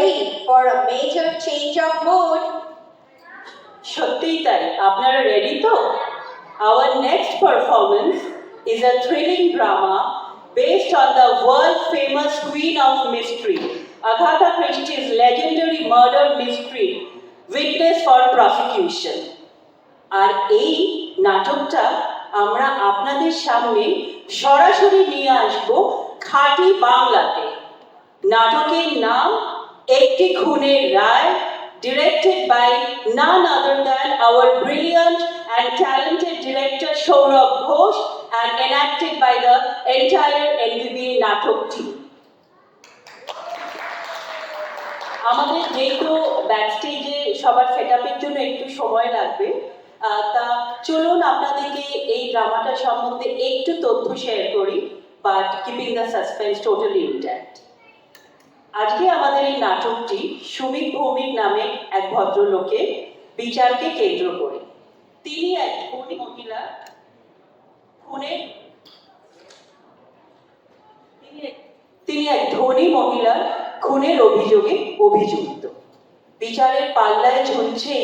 ready for a major change of mood? সত্যিই তাই, আপনারা রেডি তো? Our next performance is a thrilling drama based on the world-famous Queen of Mystery, Agatha Christie's legendary murder mystery, Witness for Prosecution. আর এই নাটকটা আমরা আপনাদের সামনে সরাসরি নিয়ে আসব খাঁটি বাংলাতে। নাটকের নাম একটি খুনের রায়, directed by none other than our brilliant and talented director Saurabh Ghosh and enacted by the entire NVBA নাটক team. আমাদের যেহেতু ব্যাকস্টেজে সবার সেটআপের জন্য একটু সময় লাগবে, তা চলুন আপনাদেরকে এই ড্রামাটা সম্বন্ধে একটু তথ্য শেয়ার করি, but keeping the suspense totally intact. আজকে আমাদের এই নাটকটি সুমিত ভৌমিক নামে এক ভদ্রলোকের বিচারকে কেন্দ্র করে। তিনি এক ধনী মহিলা খুনের খুনের অভিযোগে অভিযুক্ত। বিচারের পাল্লায় ঝুলছে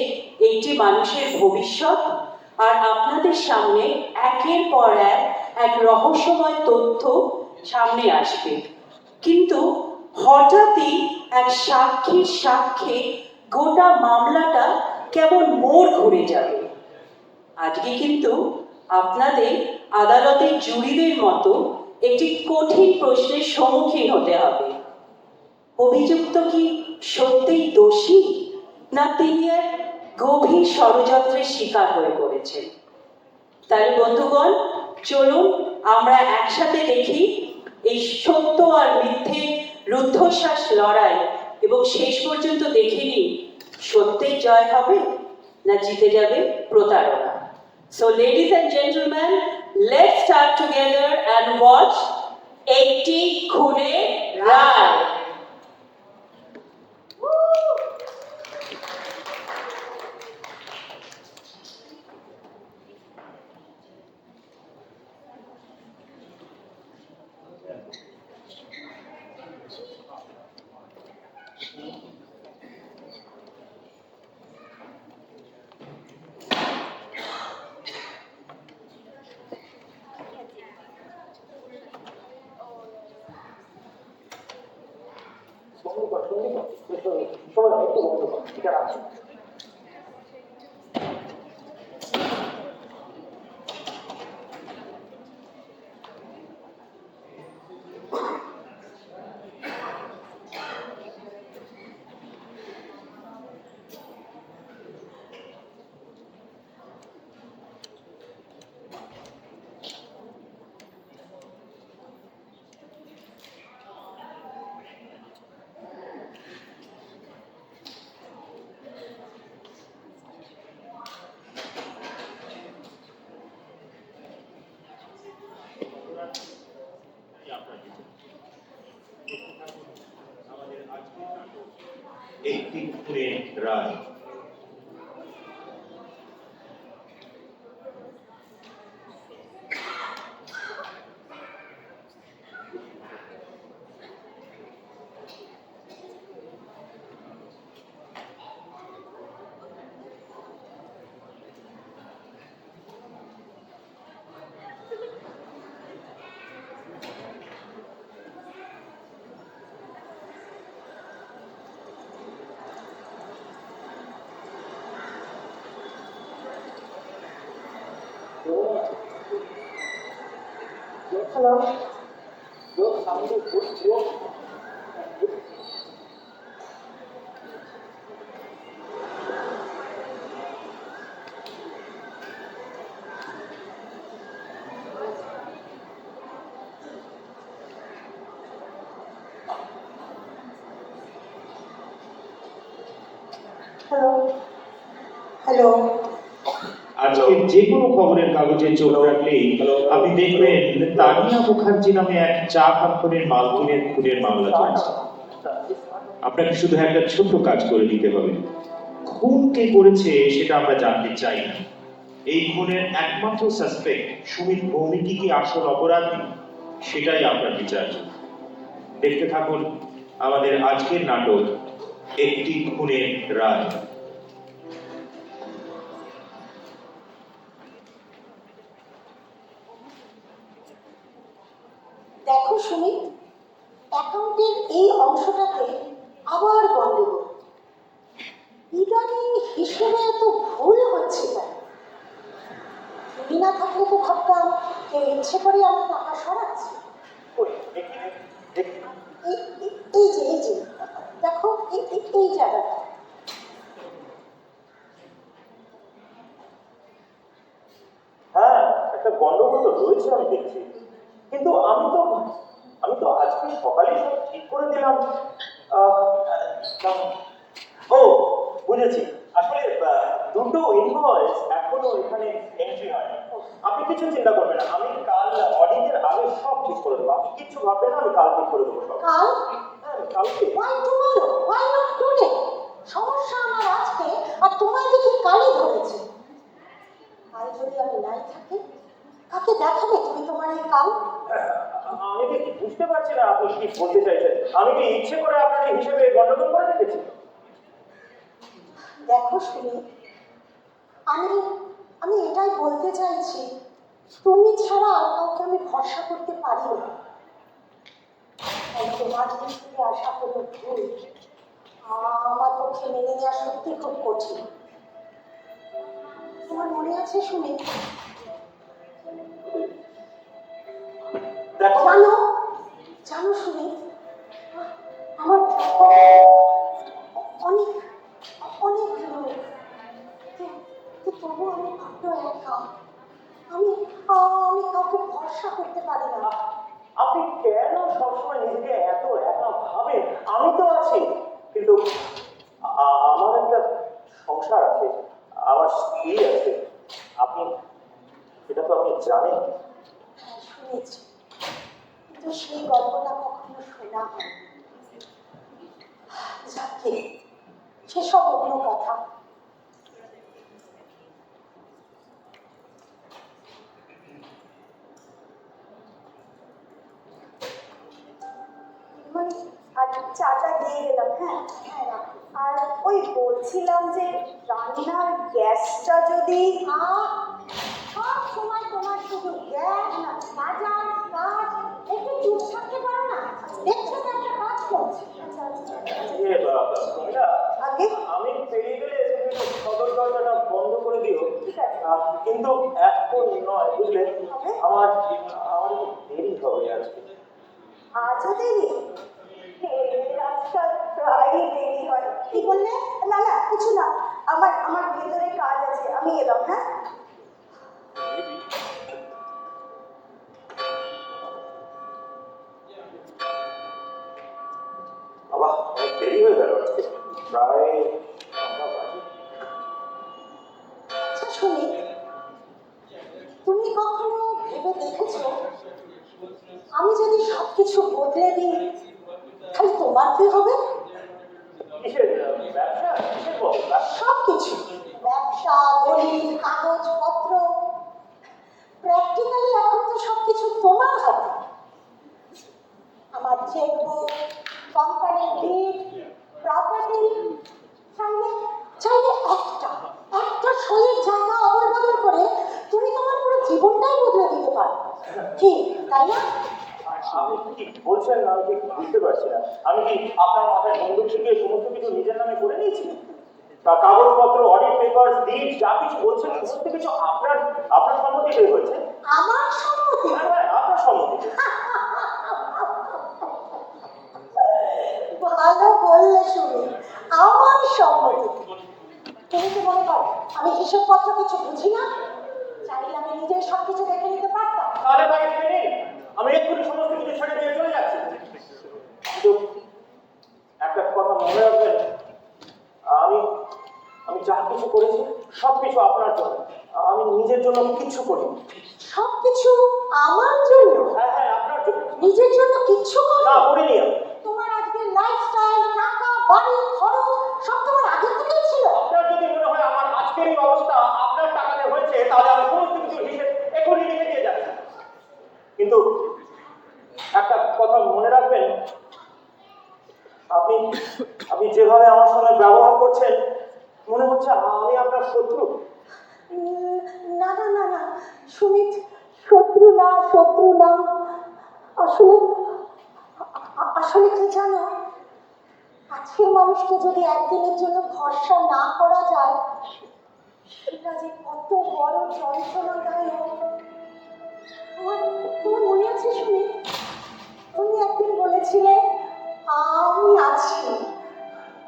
একটি মানুষের ভবিষ্যৎ, আর আপনাদের সামনে একের পর এক রহস্যময় তথ্য সামনে আসবে। কিন্তু হঠাৎই এক সাক্ষীর সাক্ষ্যে গোটা মামলাটা কেমন মোড় ঘুরে যাবে। আজকে কিন্তু আপনাদের আদালতের জুরিদের মতো একটি কঠিন প্রশ্নের সম্মুখীন হতে হবে। অভিযুক্ত কি সত্যিই দোষী, না তিনি এক গভীর ষড়যন্ত্রের শিকার হয়ে পড়েছেন? তাই বন্ধুগণ, চলুন আমরা একসাথে দেখি এই সত্য আর মিথ্যে রুদ্ধশ্বাস লড়াই, এবং শেষ পর্যন্ত দেখে নিই সত্যের জয় হবে না জিতে যাবে প্রতারণা। So ladies and gentlemen, let's start together and watch একটি খুনের রায়। একটি খুনের রায়। Hello. Look, somebody good joke. Hello. Hello. আজকে যে কোনো খবরের কাগজে চোখ রাখলেই আপনি দেখবেন তানিয়া মুখার্জি নামে এক চা কারখানার মালকিনের খুনের মামলা চলছে। আপনাকে শুধু একটা ছোট্ট কাজ করে দিতে হবে। খুন কে করেছে সেটা আমরা জানতে চাই না। এই খুনের একমাত্র সাসপেক্ট সুমিত ভৌমিকই কি আসল অপরাধী, সেটাই আপনার বিচার। দেখতে থাকুন আমাদের আজকের নাটক একটি খুনের রায়। দেখো সুমিত, অ্যাকাউন্টের এই অংশটাতে আবার গন্ডগোল। ইদানিং হিসেবে এত ভুল হচ্ছে কেন? তুমি না থাকলে তো ভাবতাম কেউ ইচ্ছে করে আমার টাকা সরাচ্ছে। এই যে দেখো, এই জায়গাটা। হ্যাঁ, একটা গন্ডগোল তো রয়েছে আমি দেখছি, কিন্তু আমি তো আজকে সকালে সব ঠিক করে দিলাম। ও বুঝেছি, আসলে দুটো ইনভয়েস এখনো এখানে এন্ট্রি হয়নি। আপনি কিছু চিন্তা করবেন না, আমি কাল অডিটের আগে সব ঠিক করে দেবো। আপনি কিছু ভাববেন না, আমি কাল ঠিক করে দেবো সব। কাল? হ্যাঁ, কালকে। Why tomorrow? Why not today? সমস্যা আমার আজকে, আর তোমার দেখি কালই ধরেছে। কাল যদি আমি নাই থাকি, কাকে দেখাবে তুমি তোমার এই কাল? আমি কি বুঝতে পারছি না আপনি কি বলতে চাইছেন। আমি কি ইচ্ছে করে আপনার এই হিসেবে গন্ডগোল করে রেখেছি? দেখো শুনি, আমি এটাই বলতে চাইছি, তুমি ছাড়া আর কাউকে আমি ভরসা করতে পারি না। তাই তোমার দিক থেকে আশা হলো ভুল, আমার পক্ষে মেনে নেওয়া সত্যি খুব কঠিন। তোমার মনে আছে শুনি? দেখো, জানো শুনি, আমার অনেক অনেক লোক, তবু আমি ভাবতে একা। আমি কাউকে ভরসা করতে পারি না। আপনি কেন সবসময় নিজেকে এত একা ভাবেন? আমি তো আছি, কিন্তু আমার একটা সংসার আছে, আমার স্ত্রী আছে। আপনি এটা তো আপনি জানেন। হ্যাঁ, শুনেছি, কিন্তু সেই গল্পটা কখনো শোনা হয়। যাকে সেসব অন্য কথা। আর চাটা দিয়ে গেলাম। হ্যাঁ হ্যাঁ, রাখো। আর ওই বলছিলাম যে রান্নার গ্যাসটা যদি সব সময় তোমার শুধু গ্যাস না, বাজার কাজ, একটু চুপ থাকতে পারো না? দেখছো তো একটা কাজ করছি। মহিলা, আগে আমি পেরিয়ে গেলে তুমি একটু সদর দরজাটা বন্ধ করে দিও। ঠিক আছে। কিন্তু এখন নয়, বুঝলে, হবে? আমার একটু দেরি হবে আজকে। আজও দেরি? আজকাল প্রায়ই দেরি হয়। কি বললে? না না, কিছু না, আমার ভেতরে কাজ আছে, আমি এলাম। হ্যাঁ, বাবা, অনেক দেরি হয়ে গেল আজকে, প্রায় 9টা বাজে। আচ্ছা শুনি, তুমি কখনো ভেবে দেখেছো, আমি যদি সবকিছু বদলে দিই, খালি তোমার কি হবে? কিসের ব্যবসা? কিসের ব্যবসা? সবকিছু, ব্যবসা, দলিল, কাগজপত্র, প্র্যাকটিক্যালি এখন তো সবকিছু তোমার হাতে। আমার চেকবুক, কোম্পানির ডিড, প্রপার্টি, চাইলে একটা শরীর জায়গা অদল বদল করে তুমি তোমার পুরো জীবনটাই বদলে দিতে পারো। কি তাই না? আপনি কি বলছেন আমি ঠিক বুঝতে পারছি না। আমি কি আপনার মাথায় বন্দুক থেকে সমস্ত কিছু নিজের নামে করে নিয়েছি? তা কাগজপত্র, অডিট পেপারস, ডিড যা কিছু বলছেন সমস্ত কিছু আপনার সম্মতিতেই হয়েছে? আমার সম্মতি? হ্যাঁ, আপনার সম্মতিতে। ভালো বললে শুনি, আমার সম্মতি। তুমি কি মনে করো আমি হিসেবপত্র কিছু বুঝি না? চাইলে আমি নিজেই সবকিছু দেখে নিতে পারতাম। তাহলে ভাই নেই, আমি এক্ষুনি সমস্ত কিছু ছেড়ে দিয়ে চলে যাচ্ছি। কিন্তু একটা কথা মনে রাখবেন, আমি যা কিছু করেছি সবকিছু আপনার জন্য। আমি নিজের জন্য কিচ্ছু করি। সবকিছু আমার জন্য? হ্যাঁ হ্যাঁ, আপনার জন্য। নিজের জন্য কিচ্ছু করো না, করিনি আমি। তোমার আজকে লাইফস্টাইল, টাকা, বাড়ি, খরচ সব তোমার আগে থেকেই ছিল। আপনার যদি মনে হয় আমার আজকের এই অবস্থা আপনার টাকাতে হয়েছে, তাহলে আমি সমস্ত কিছু হিসেব এখনই লিখে দিয়ে যাচ্ছি। কিন্তু একটা কথা মনে রাখবেন, আপনি আপনি যেভাবে আমার সঙ্গে ব্যবহার করছেন মনে হচ্ছে আমি আপনার শত্রু। না না না না সুমিত, শত্রু না, শত্রু না। আসলে আসলে কি জানো, আজকের মানুষকে যদি একদিনের জন্য ভরসা না করা যায়, সেটা যে কত বড় যন্ত্রণাদায়ক। তোমার মনে আছে সুমিত, তুমি একদিন বলেছিলে আমি আছি,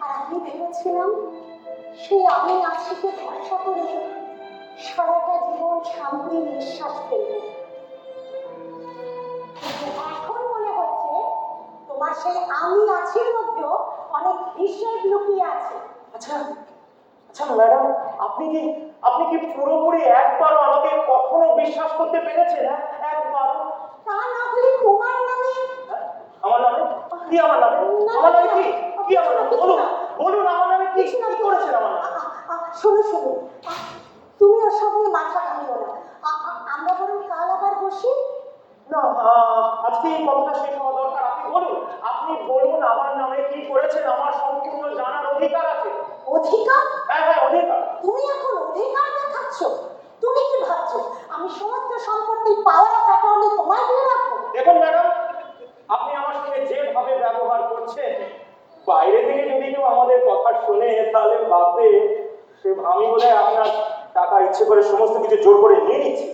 আর আমি ভেবেছিলাম সেই আমি আছিকে ভরসা করে সারাটা জীবন শান্তির নিঃশ্বাস ফেলবে। কিন্তু এখন মনে হচ্ছে তোমার সেই আমি আছির মধ্যেও অনেক হিসেব লুকিয়ে আছে। আচ্ছা আচ্ছা ম্যাডাম, আপনি কি পুরোপুরি একবারও আমাকে কখনো বিশ্বাস করতে পেরেছেন? একবারও? তা না হলে তোমার নামে হ্যাঁ? আমার নামে কি? আমার নামে আমার নামে কি? কি আমার নামে? বলুন বলুন, আমার নামে কি কি করেছেন আমার নামে? শোনো শোনো, তুমি ওসব নিয়ে মাথা ঘামিও না। আমরা বরং কাল আবার বসি। না, আজকে এই কথাটা শেষ হওয়া দরকার। আপনি বলুন আমার নামে কি করেছেন। আমার সম্পূর্ণ জানার অধিকার আছে। অধিকার? হ্যাঁ হ্যাঁ, অধিকার। তুমি এখন অধিকার দেখাচ্ছ? তুমি কি ভাবছো আমি সমস্ত সম্পত্তির পাওয়ার অফ অ্যাটর্নি তোমায় দিয়ে রাখবো? দেখুন ম্যাডাম, আপনি আমার সঙ্গে যেভাবে ব্যবহার করছেন, বাইরে থেকে যদি কেউ আমাদের কথা শুনে তাহলে ভাববে সে আমি বলে আপনার টাকা ইচ্ছে করে সমস্ত কিছু জোর করে নিয়ে নিচ্ছি।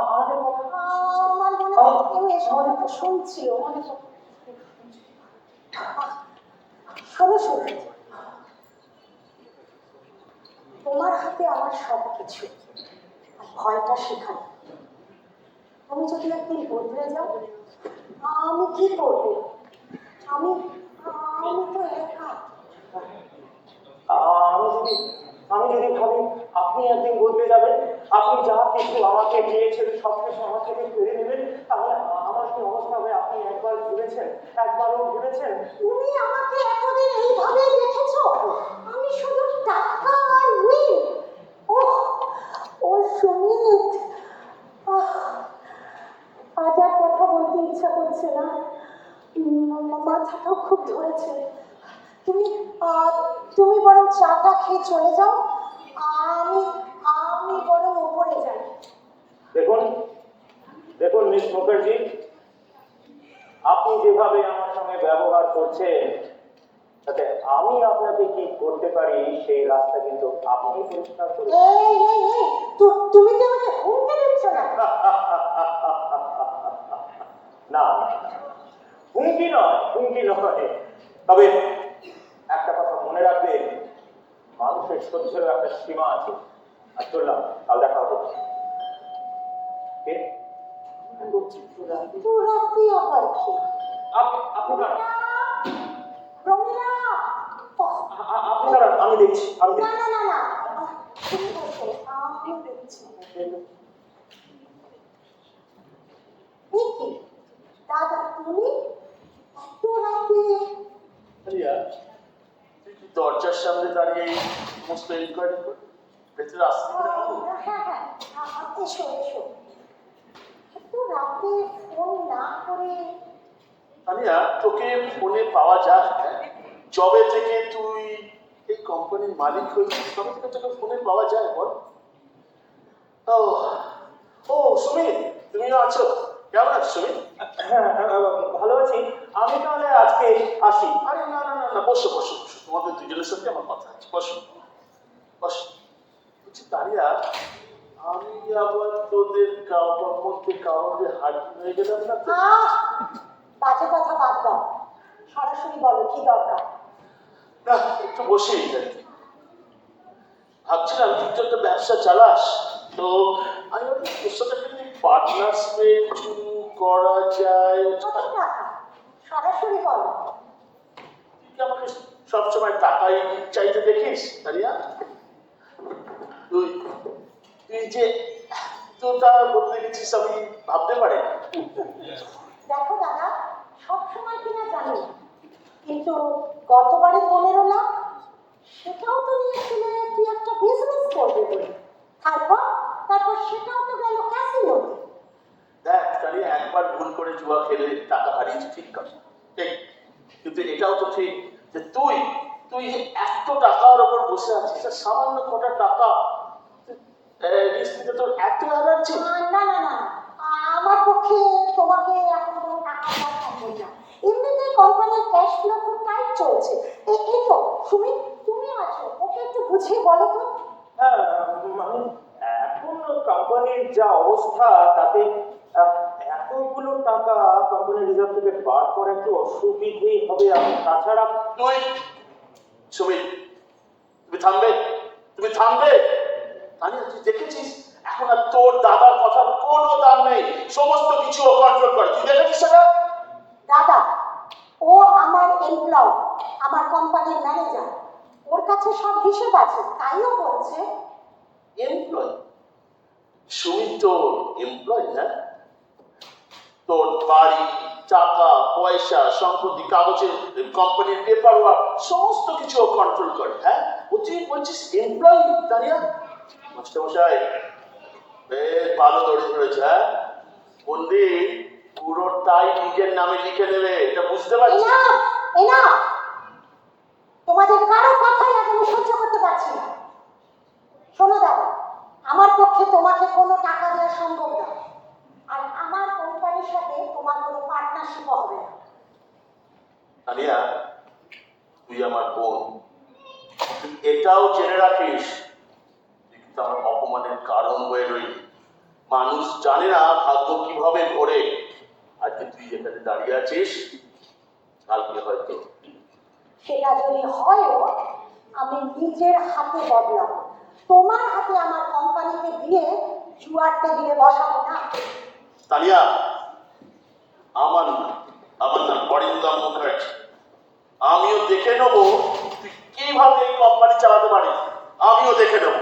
আমাদের কথা আমার মনে হয় কেউ এসব কথা শুনছিল। শোনো শোনো, তোমার হাতে আমার সব কিছু, আর ভয়টা শেখানো। তুমি যদি একদিন বদলে যাও, আমি কি করবো? আমি আমি তো একা। আমি যদি ভাবি আপনি একদিন বদলে যাবেন, আপনি যা কিছু আমাকে দিয়েছেন সব কিছু আমার থেকে ফিরে নেবেন, তাহলে আমার কি অবস্থা হবে আপনি একবারও ভেবেছেন? তুমি আমাকে এতদিন এইভাবেই দেখেছো? আমি শুধু টাকা আর উইল। ও সুমিত, আজ আর কথা বলতে ইচ্ছা করছে না, মাথাটাও খুব ধরেছে। তুমি তুমি বরং চাটা খেয়ে চলে যাও, আমি আমি বরং উপরে যাই। দেখুন মিস মুখার্জি, আপনি যেভাবে আমার সঙ্গে ব্যবহার করছেন তাতে আমি আপনাকে কি করতে পারি সেই রাস্তা কিন্তু আপনি পরিষ্কার করুন। এই এই এই, তুমি কি আমাকে হুমকি দিচ্ছ না? না, হুমকি নয়। তবে একটা কথা মনে রাখবেন, মানুষের সহ্যের একটা সীমা আছে। আর চললাম, কাল দেখা হবে। কে? পুরা কি আবার কি? আপনি দাঁড়ান। রমিলা, আপনি দাঁড়ান, আমি দেখছি। না না না না, তুমি বসো, আমি দেখছি। কি দাদা, তুমি এত রাতে? রিয়া, তুই কি দরজার সামনে দাঁড়িয়ে সমস্ত ইনকোয়ারি কর? ভেতরে আসতে পারে না? হ্যাঁ হ্যাঁ, এসো এসো। এত রাতে ফোন না করে? আলিয়া, তোকে ফোনে পাওয়া যায়? জবে থেকে তুই এই কোম্পানির মালিক হয়েছিস, তবে থেকে তোকে ফোনে পাওয়া যায় বল? ও ও সুমিত, তুমিও আছো? কেমন আছো সুমিত? হ্যাঁ, ভালো আছি। আমি তাহলে আজকে আসি। আরে না না না না, বসো বসো বসো, তোমাদের দুজনের সাথে আমার কথা আছে। বসো বসো। বলছি তারিয়া, আমি আবার তোদের কারোর মধ্যে কারোর হাত হয়ে গেলাম না তো? বাজে কথা বাদ দাও, সরাসরি বলো কি দরকার। না, একটু বসেই যাই। ভাবছিলাম তুই তো একটা ব্যবসা চালাস, তো আমি ভাবছি তোর সাথে পার্টনারশিপে কিছু করা যায়। কত টাকা? সরাসরি বলো। তুই কি আমাকে সবসময় টাকাই চাইতে দেখিস তারিয়া? তুই তুই যে তোটা বদলে গেছিস আমি ভাবতে পারি। দেখো দাদা, সবসময় কিনা জানি, কিন্তু গতবারে 15 লাখ, সেটাও তো নিয়েছিলে কি একটা বিজনেস করবে বলে। তারপর সেটাও তো গেল ক্যাসিনোতে। দেখ তাহলে একবার ভুল করে জুয়া খেলে টাকা হারিয়েছি, ঠিক কথা, ঠিক। কিন্তু এটাও তো ঠিক যে তুই তুই যে এত টাকার ওপর বসে আছিস, আর সামান্য কটা টাকা তোর এত অ্যালার্জি। না না না, আমার পক্ষে তোমাকে এখন কোনো টাকা দেওয়া সম্ভব না। এমনিতেই কোম্পানির ক্যাশ ফ্লো খুব টাইট চলছে। এই তো সুমিত, তুমি আছো, ওকে একটু বুঝিয়ে বলো তো। হ্যাঁ, মানে এখন কোম্পানির যা অবস্থা তাতে এতগুলো টাকা কোম্পানির রিজার্ভ থেকে বার করা একটু অসুবিধেই হবে। আর তাছাড়া তুই সুমিত, তুমি থামবে, তুমি থামবে। আমি তুই দেখেছিস এখন আর তোর দাদার কথার কোনো দাম নেই, সমস্ত কিছু ও কন্ট্রোল করে, তুই দেখেছিস সেটা? দাদা, ও আমার এমপ্লয়, আমার কোম্পানির ম্যানেজার, ওর কাছে সব হিসেব আছে, তাইও বলছে। এমপ্লয়? সুমিত তোর এমপ্লয় না? তোর বাড়ি, টাকা পয়সা, সম্পত্তি, কাগজের, কোম্পানির পেপার ওয়ার্ক, সমস্ত কিছু ও কন্ট্রোল করে। হ্যাঁ, ও তুই বলছিস এমপ্লয়? তানিয়া মাস্টারমশাই বেশ ভালো দড়ি ধরেছে। হ্যাঁ, বন্দি পুরোটাই নিজের নামে লিখে নেবে, এটা বুঝতে পারছিস? এনাফ, এনাফ, তোমাদের কারো কথাই আজ আমি সহ্য করতে পারছি না। শোনো দাদা, আমার পক্ষে তোমাকে কোনো টাকা দেওয়া সম্ভব না, আর আমার কোম্পানির সাথে তোমার কোনো পার্টনারশিপও হবে না। তানিয়া, তুই আমার বোন, তুই এটাও জেনে রাখিস তুই কিন্তু আমার অপমানের কারণ হয়ে রইলি। মানুষ জানে না ভাগ্য কিভাবে ঘোরে। আজকে তুই যেখানে দাঁড়িয়ে আছিস, কালকে হয়তো সেটা যদি হয়ও, আমি নিজের হাতে বদলাবো। তোমার হাতে আমার কোম্পানিকে দিয়ে জুয়ার টেবিলে বসাবো না। তানিয়া, আমার নাম অরিন্দম মুখার্জি। আমিও দেখে নেবো তুই কিভাবে এই কোম্পানি চালাতে পারিস, আমিও দেখে নেবো।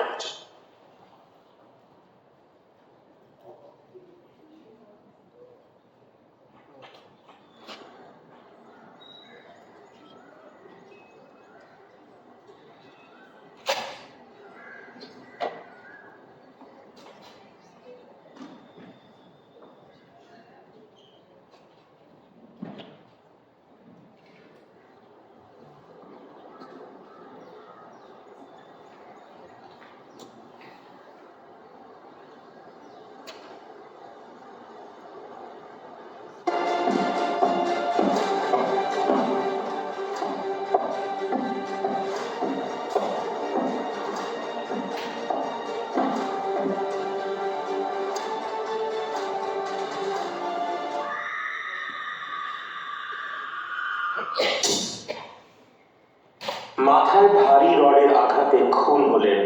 মাথায় ভারী রডের আঘাতে খুন হলেন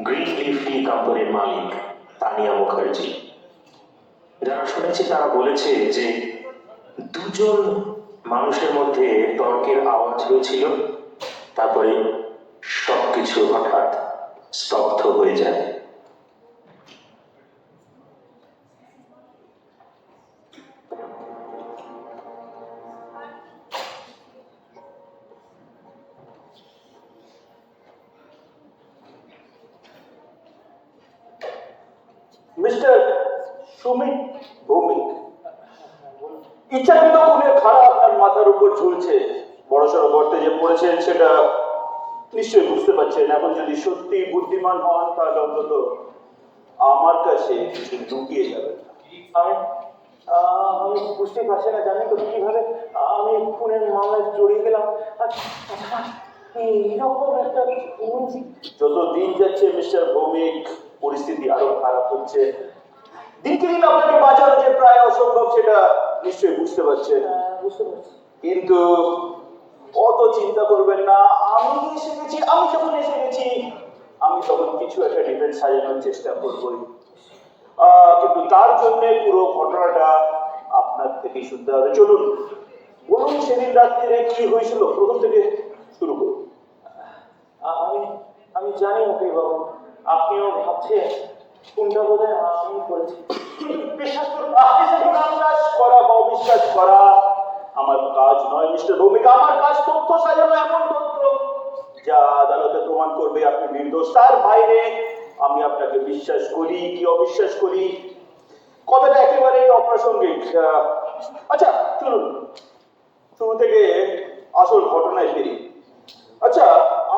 গ্রিন লিফ টি কোম্পানির মালিক তানিয়া মুখার্জি। যারা শুনেছে তারা বলেছে যে দুজন মানুষের মধ্যে তর্কের আওয়াজ হয়েছিল, তারপরে সবকিছু হঠাৎ স্তব্ধ হয়ে যায়। মিস্টার সুমিত ভৌমিক, ইচ্ছাকৃত খুনের খাড়া আপনার মাথার উপর ঝুলছে। বড়সড় গর্তে যে পড়েছেন সেটা নিশ্চয়ই বুঝতে পারছেন। এখন যদি সত্যি বুদ্ধিমান হন তাহলে অন্তত আমার কাছে কিছু লুকিয়ে যাবেন। আমি বুঝতে পারছি না, জানেন তো কিভাবে আমি খুনের মামলায় জড়িয়ে গেলাম। এইরকম একটা খুন, যত দিন যাচ্ছে মিস্টার ভৌমিক পরিস্থিতি আরো খারাপ হচ্ছে। দিনকে দিন আপনাকে বাঁচানো যে প্রায় অসম্ভব সেটা নিশ্চয়ই বুঝতে পারছেন। কিন্তু অত চিন্তা করবেন না, আমি এসে গেছি। আমি যখন এসে গেছি আমি তখন কিছু একটা ডিফেন্স সাজানোর চেষ্টা করবই। কিন্তু তার জন্য পুরো ঘটনাটা আপনার থেকে শুনতে হবে। চলুন বলুন, সেদিন রাত্রিরে কি হয়েছিল, প্রথম থেকে শুরু করুন। আমি জানি ওকে বাবু, আপনিও ভাবছেন কোনটা বোধহয় আমি করেছি। বিশ্বাস করুন, আপনি সেদিন বিশ্বাস করা বা অবিশ্বাস করা আমার কাজ নয় মিস্টার ভৌমিক। আমার কাজ তথ্য সাজানো, এমন তথ্য যা আদালতে প্রমাণ করবে আপনি নির্দোষ। তার বাইরে আমি আপনাকে বিশ্বাস করি কি অবিশ্বাস করি কথাটা একেবারেই অপ্রাসঙ্গিক। আচ্ছা চলুন শুরু থেকে আসল ঘটনায় ফিরি। আচ্ছা,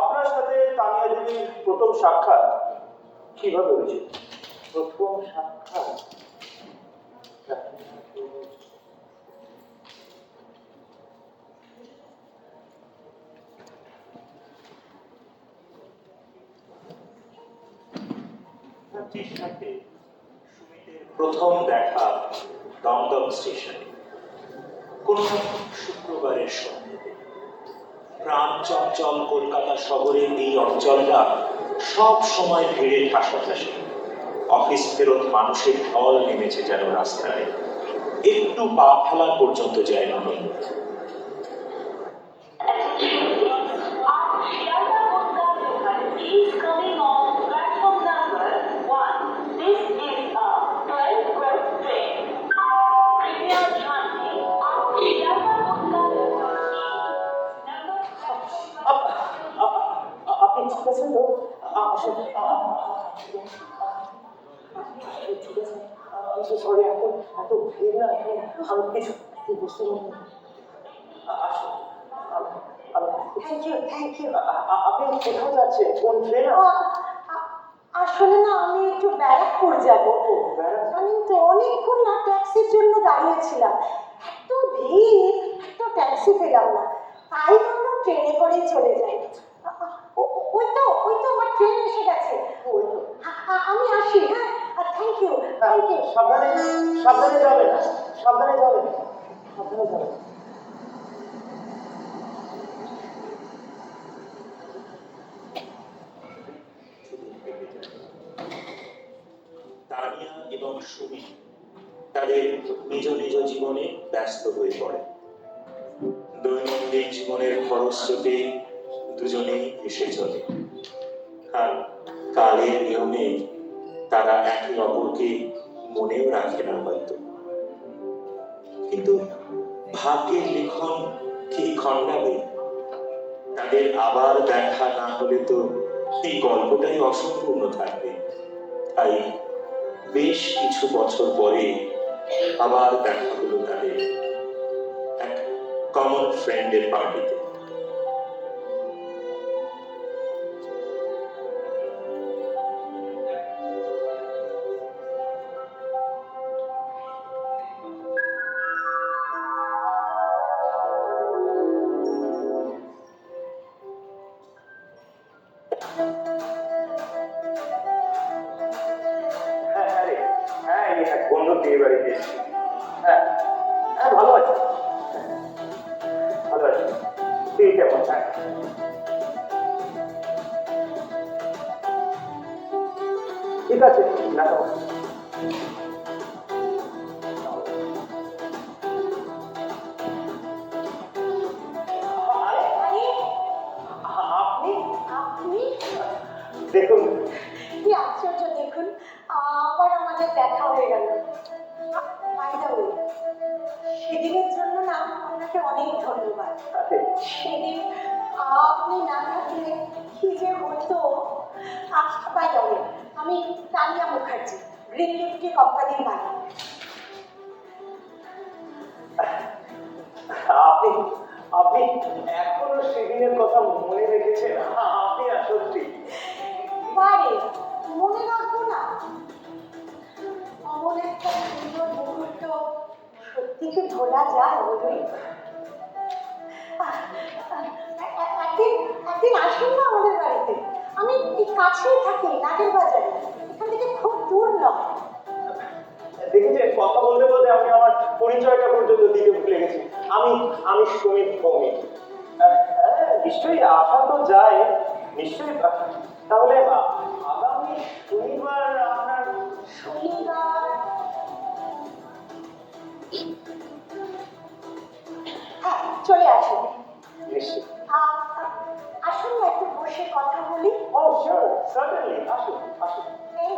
আপনার সাথে তানিয়া দিদির প্রথম সাক্ষাৎ কিভাবে হয়েছে? প্রথম সাক্ষাৎ ছাত্রীর সাথে সুমিতের প্রথম দেখা দমদম স্টেশনে কোন শুক্রবারের সন্ধ্যাতে। প্রাণ চঞ্চল কলকাতা শহরের এই অঞ্চলটা সব সময় ভিড়ে ঠাসাঠাসি। অফিস ফেরত মানুষের ঢল নেমেছে যেন রাস্তায়, একটু পা ফেলা পর্যন্ত যায় না। Please coming on platform number 1. This is a 12 train. कृपया ध्यान दें, आप शियालदह होटल আপনি ঠিক আছেন তো? ঠিক আছে। আমি so sorry, এত ভিড় না এখানে, আমি কিছু বুঝতে পারছি না। আসুন, থ্যাংক ইউ। আপনি কোথাও যাচ্ছেন? কোন ট্রেন? আসলে না আমি একটু ব্যারাকপুর যাবো। ব্যারাকপুর? আমি তো অনেকক্ষণ না ট্যাক্সির জন্য দাঁড়িয়েছিলাম, এত ভিড়, একটা ট্যাক্সি পেলাম না, তাই ভাবলাম ট্রেনে করেই চলে যাই। ওই তো আমার ট্রেন এসে গেছে। ওই তো। আমি আসি, হ্যাঁ, থ্যাংক ইউ। সাবধানে সাবধানে যাবেন, সাবধানে যাবেন, সাবধানে যাবেন। তানিয়া এবং সুমি তাদের নিজ নিজ জীবনে ব্যস্ত হয়ে পড়ে। দৈনন্দিন জীবনের খরস্রোতে দুজনেই ভেসে চলে, আর কালের নিয়মে তারা একে অপরকে মনেও রাখে না হয়তো। কিন্তু ভাগ্যের লিখন কি খণ্ডাবে? তাদের আবার দেখা না হলে তো এই গল্পটাই অসম্পূর্ণ থাকবে। তাই বেশ কিছু বছর পরে আবার দেখা হলো তাদের এক কমন ফ্রেন্ডের পার্টিতে। এই এক বন্ধু বিয়ে বাড়িতে এসেছি। হ্যাঁ হ্যাঁ, ভালো আছি, ভালো আছি। তুই কেমন? হ্যাঁ ঠিক আছে, রাখো। আপনি দেখুন কি আশ্চর্য, দেখুন আবার আমাদের দেখা হয়ে গেল। বাই দ্য ওয়ে, সেদিনের জন্য না আপনাকে অনেক ধন্যবাদ। সেদিন আপনি না থাকলে কি যে হতো। বাই দ্য ওয়ে, আমি তানিয়া মুখার্জি, গ্রিন লিফটি কোম্পানির মালিক। আপনি আপনি এখনো সেদিনের কথা মনে রেখেছেন? আপনি সত্যি বারে মনে রাখবো না? অমন একটা সুন্দর মুহূর্ত সত্যি কি ভোলা যায় বলুন? একদিন আসুন না আমাদের বাড়িতে, আমি এই কাছেই থাকি, নাগের বাজারে, এখান থেকে খুব দূর নয়। দেখেছেন, কথা বলতে বলতে আমি আমার পরিচয়টা পর্যন্ত দিতে ভুলে গেছি। আমি সুমিত ভৌমিক। হ্যাঁ, নিশ্চয়ই আসা তো যায়, নিশ্চয়ই। তাহলে আগামী শনিবার আপনার শনিবার? হ্যাঁ, চলে আসুন। নিশ্চয়ই। আসুন না, একটু বসে কথা বলি। ও শিওর, সার্টেনলি, আসুন আসুন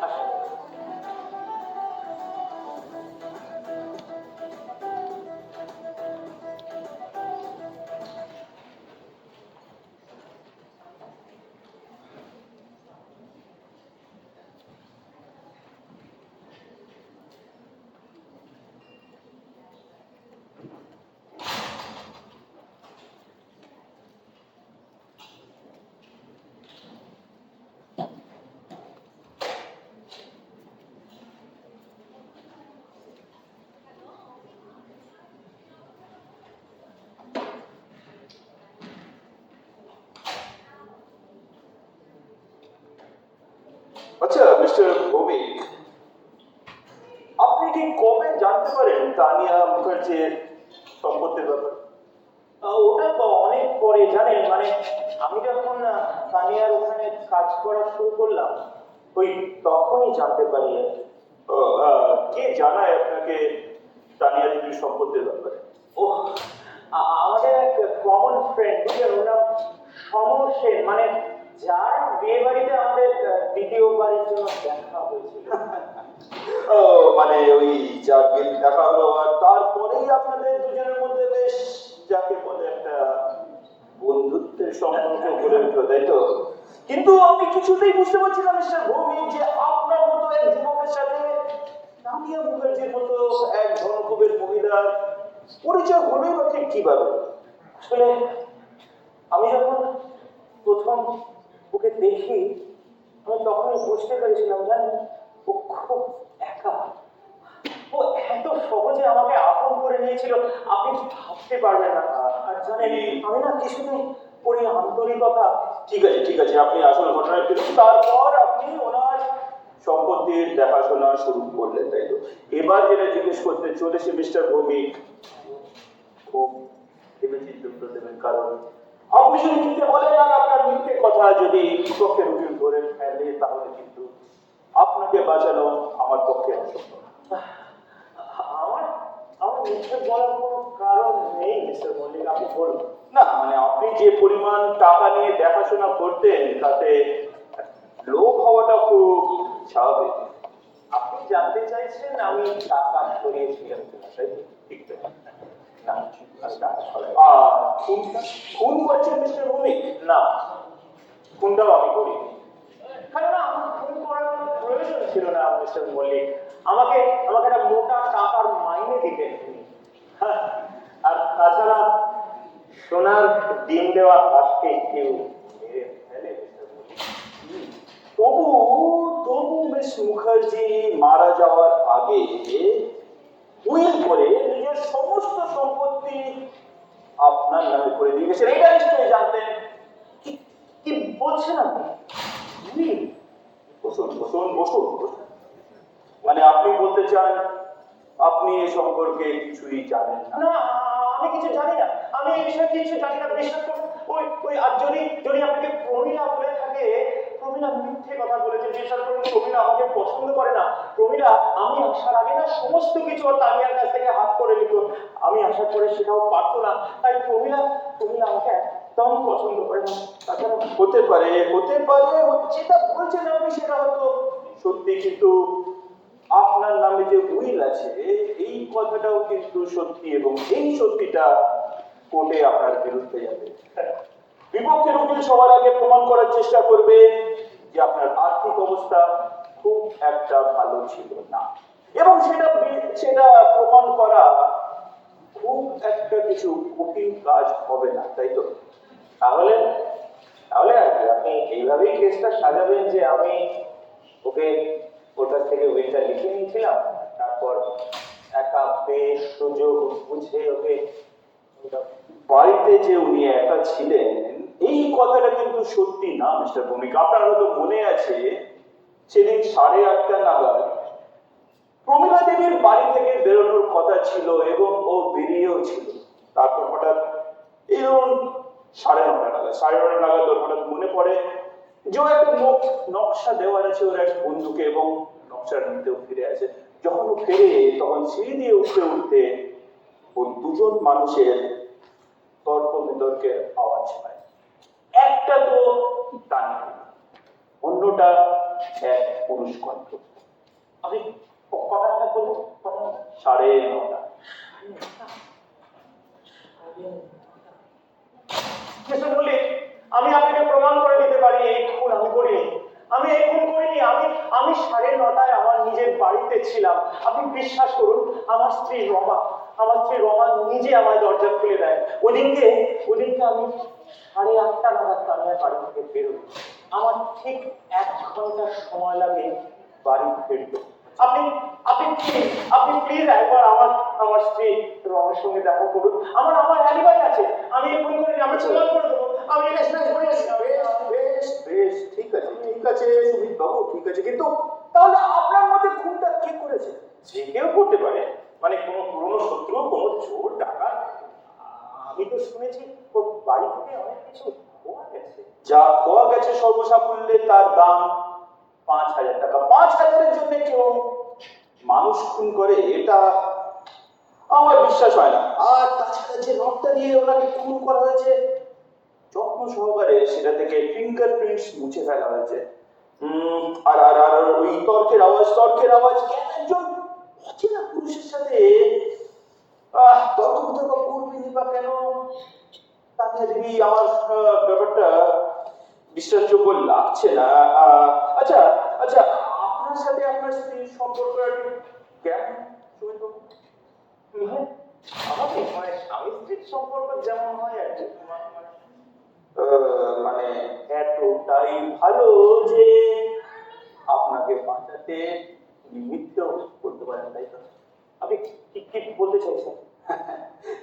আসুন। আচ্ছা মিস্টার ভৌমিক, আপনি কি কবে জানতে পারেন তানিয়া মুখার্জির সম্পত্তির ব্যাপারে? ওটা তো অনেক পরে জানেন, মানে আমি যখন তানিয়ার ওখানে কাজ করা শুরু করলাম ওই তখনই জানতে পারি আর কি। কে জানায় আপনাকে তানিয়া দেবীর সম্পত্তির ব্যাপারে? ও আমাদের এক কমন ফ্রেন্ড, বুঝলেন, ওর নাম সমর সেন, মানে যার বিয়ে বাড়িতে আমাদের দ্বিতীয়বারের জন্য দেখা হয়েছিল। ও মানে ওই যার বিয়ে দেখা হলো আর তারপরেই আপনাদের দুজনের মধ্যে বেশ যাকে বলে একটা বন্ধুত্বের সম্পর্ক গড়ে উঠলো, তাই তো? কিন্তু আমি কিছুতেই বুঝতে পারছি না মিস্টার ভৌমিক যে আপনার মতো এক যুবকের সাথে তানিয়া মুখার্জির মতো এক ধনকুবের মহিলার পরিচয় হলোই বা ঠিক কিভাবে? আসলে আমি যখন প্রথম ওকে দেখি আমি তখনই বুঝতে পেরেছিলাম, জানেন, ও খুব একা। ও এত সহজে আমাকে আপন করে নিয়েছিল আপনি ভাবতে পারবেন না। আর জানেন, আমি না কিছুতেই ওর এই আন্তরিকতা। ঠিক আছে ঠিক আছে, আপনি আসল ঘটনায় ফিরুন। তারপর আপনি ওনার সম্পত্তির দেখাশোনা শুরু করলেন, তাই তো? এবার যেটা জিজ্ঞেস করতে চলেছে মিস্টার ভৌমিক, খুব ভেবে চিন্তে উত্তর দেবেন, কারণ আপনি যদি মিথ্যে বলেন আর আপনার মিথ্যে কথা যদি বিপক্ষের উকিল ধরে ফেলে তাহলে কিন্তু আপনাকে বাঁচানো আমার পক্ষে অসম্ভব। আমার আমার মিথ্যে বলার কোনো কারণ নেই মিস্টার মল্লিক, আপনি বলুন না। মানে আপনি যে পরিমাণ টাকা নিয়ে দেখাশোনা করতেন তাতে লোভ হওয়াটা খুব স্বাভাবিক। আপনি জানতে চাইছেন আমি টাকা সরিয়েছিলাম কিনা, তাই তো? ঠিক তো? খুন করেছেন মিস্টার ভৌমিক? না, খুনটাও আমি করিনি। কারণ আমার খুন করার কোনো প্রয়োজন ছিল না মিস্টার মল্লিক। আমাকে আমাকে একটা মোটা টাকার মাইনে দিতেন তিনি। আর তাছাড়া সোনার ডিম দেওয়া হাঁসকে কেউ মেরে ফেলে মিস্টার মল্লিক? তবু তবু মিস মুখার্জি মারা যাওয়ার আগে উইল করে নিজের সমস্ত সম্পত্তি আপনার নামে করে দিয়ে গেছেন, এটা নিশ্চয়ই জানতেন। কি বলছেন আপনি? বসুন বসুন বসুন বসুন। মানে আপনি বলতে চান আপনি এ সম্পর্কে কিছুই জানেন না? না, আমি কিছু জানি না, আমি এই বিষয়ে কিছু জানি না, বিশ্বাস করুন। ওই ওই আর যদি যদি আপনাকে প্রমীলা বলে থাকে, প্রমীলা মিথ্যে কথা বলেছে, বিশ্বাস করুন। প্রমীলা আমাকে পছন্দ করে না। প্রমীলা আমি আসার আগে না সমস্ত কিছু তানিয়ার কাছ থেকে হাত করে নিত, আমি আসার পরে সেটাও পারতো না। তাই প্রমীলা প্রমীলা আমাকে একদম পছন্দ করে না। তাছাড়া হতে পারে যেটা বলছেন আপনি সেটা হয়তো সত্যি, কিন্তু আপনার নামে যে উইল আছে এই কথাটাও কিন্তু সত্যি, এবং এই সত্যিটা কোর্টে আপনার বিরুদ্ধে যাবে। বিপক্ষের উকিল সবার আগে প্রমাণ করার চেষ্টা করবে যে আপনার আর্থিক অবস্থা খুব একটা ভালো ছিল না, এবং সেটা প্রমাণ করা খুব একটা কিছু কঠিন কাজ হবে না, তাই তো? তাহলে তাহলে আর কি, আপনি এইভাবেই কেসটা সাজাবেন যে আমি ওকে ওর কাছ থেকে উইলটা লিখে নিয়েছিলাম, তারপর একা বেশ সুযোগ বুঝে ওকে বাড়িতে যে উনি একা ছিলেন এই কথাটা কিন্তু সত্যি না মিস্টার ভৌমিক। আপনার হয়তো মনে আছে সেদিন 8:30 নাগাদ প্রমীলা দেবীর বাড়ি থেকে বেরোনোর কথা ছিল এবং ও বেরিয়েও ছিল। তারপর হঠাৎ এই ধরুন 9:30 নাগাদ ওর হঠাৎ মনে পড়ে যে ও একটা নকশা দেওয়ার আছে ওর এক বন্ধুকে, এবং নকশার নিতেও ফিরে আসে। যখন ও ফেরে তখন সিঁড়ি দিয়ে উঠতে উঠতে ওই দুজন মানুষের তর্ক বিতর্কের আওয়াজ পায়। একটা তো তানিয়া, অন্যটা এক পুরুষ কণ্ঠ। আমি কথাটা বলবো, 9:30। আমি আপনাকে প্রমাণ করে দিতে পারি এই খুন আমি করিনি। আমি 9:30 আমার নিজের বাড়িতে ছিলাম। আপনি বিশ্বাস করুন, আমার স্ত্রী রমা নিজে আমায় দরজা খুলে দেয়। ওদিনকে আমি 8:30 নাগাদ তানিয়ার বাড়ি থেকে বেরোই। আমার ঠিক 1 ঘন্টা সময় লাগে বাড়ি ফিরতে। আপনি প্লিজ একবার আমার স্ত্রী রমের সঙ্গে দেখা করুন। আমার অ্যালিবাই আছে, আমি ফোন করে আমি প্রমাণ করে দেবো। আমি বেশ ঠিক আছে সুমিত বাবু, ঠিক আছে, কিন্তু তাহলে আপনার মতে খুনটা কে করেছে? যে কেউ করতে পারে, মানে কোনো পুরনো শত্রু, কোনো চোর, ডাকাত? আমি তো শুনেছি ওর বাড়ি থেকে অনেক কিছু খোয়া গেছে। যা খোয়া গেছে সর্বসাকুল্যে তার দাম 5,000 টাকা। 5,000-এর জন্য কেউ মানুষ খুন করে, এটা আমার বিশ্বাস হয় না। আর তাছাড়া যে রথটা দিয়ে ওনাকে খুন করা হয়েছে, যত্ন সহকারে সেটা থেকে ফিঙ্গারপ্রিন্টস মুছে ফেলা হয়েছে। আর আর আর ওই তর্কের আওয়াজ কেন একজন অচেনা পুরুষের সাথে তর্ক বিতর্ক করবেনি বা কেন? তানিয়া দেবী, আমার ব্যাপারটা বিশ্বাসযোগ্য লাগছে না। আচ্ছা আচ্ছা, আপনার সাথে আপনার স্ত্রীর সম্পর্ক কেমন সুমিত বাবু? আমাকে মানে স্বামী স্ত্রীর সম্পর্ক যেমন হয় আর কি, মানে এতটাই ভালো যে আপনাকে বাঁচাতে নিমিত্ত করতে পারেন, তাই তো? আপনি কি বলতে চাইছেন?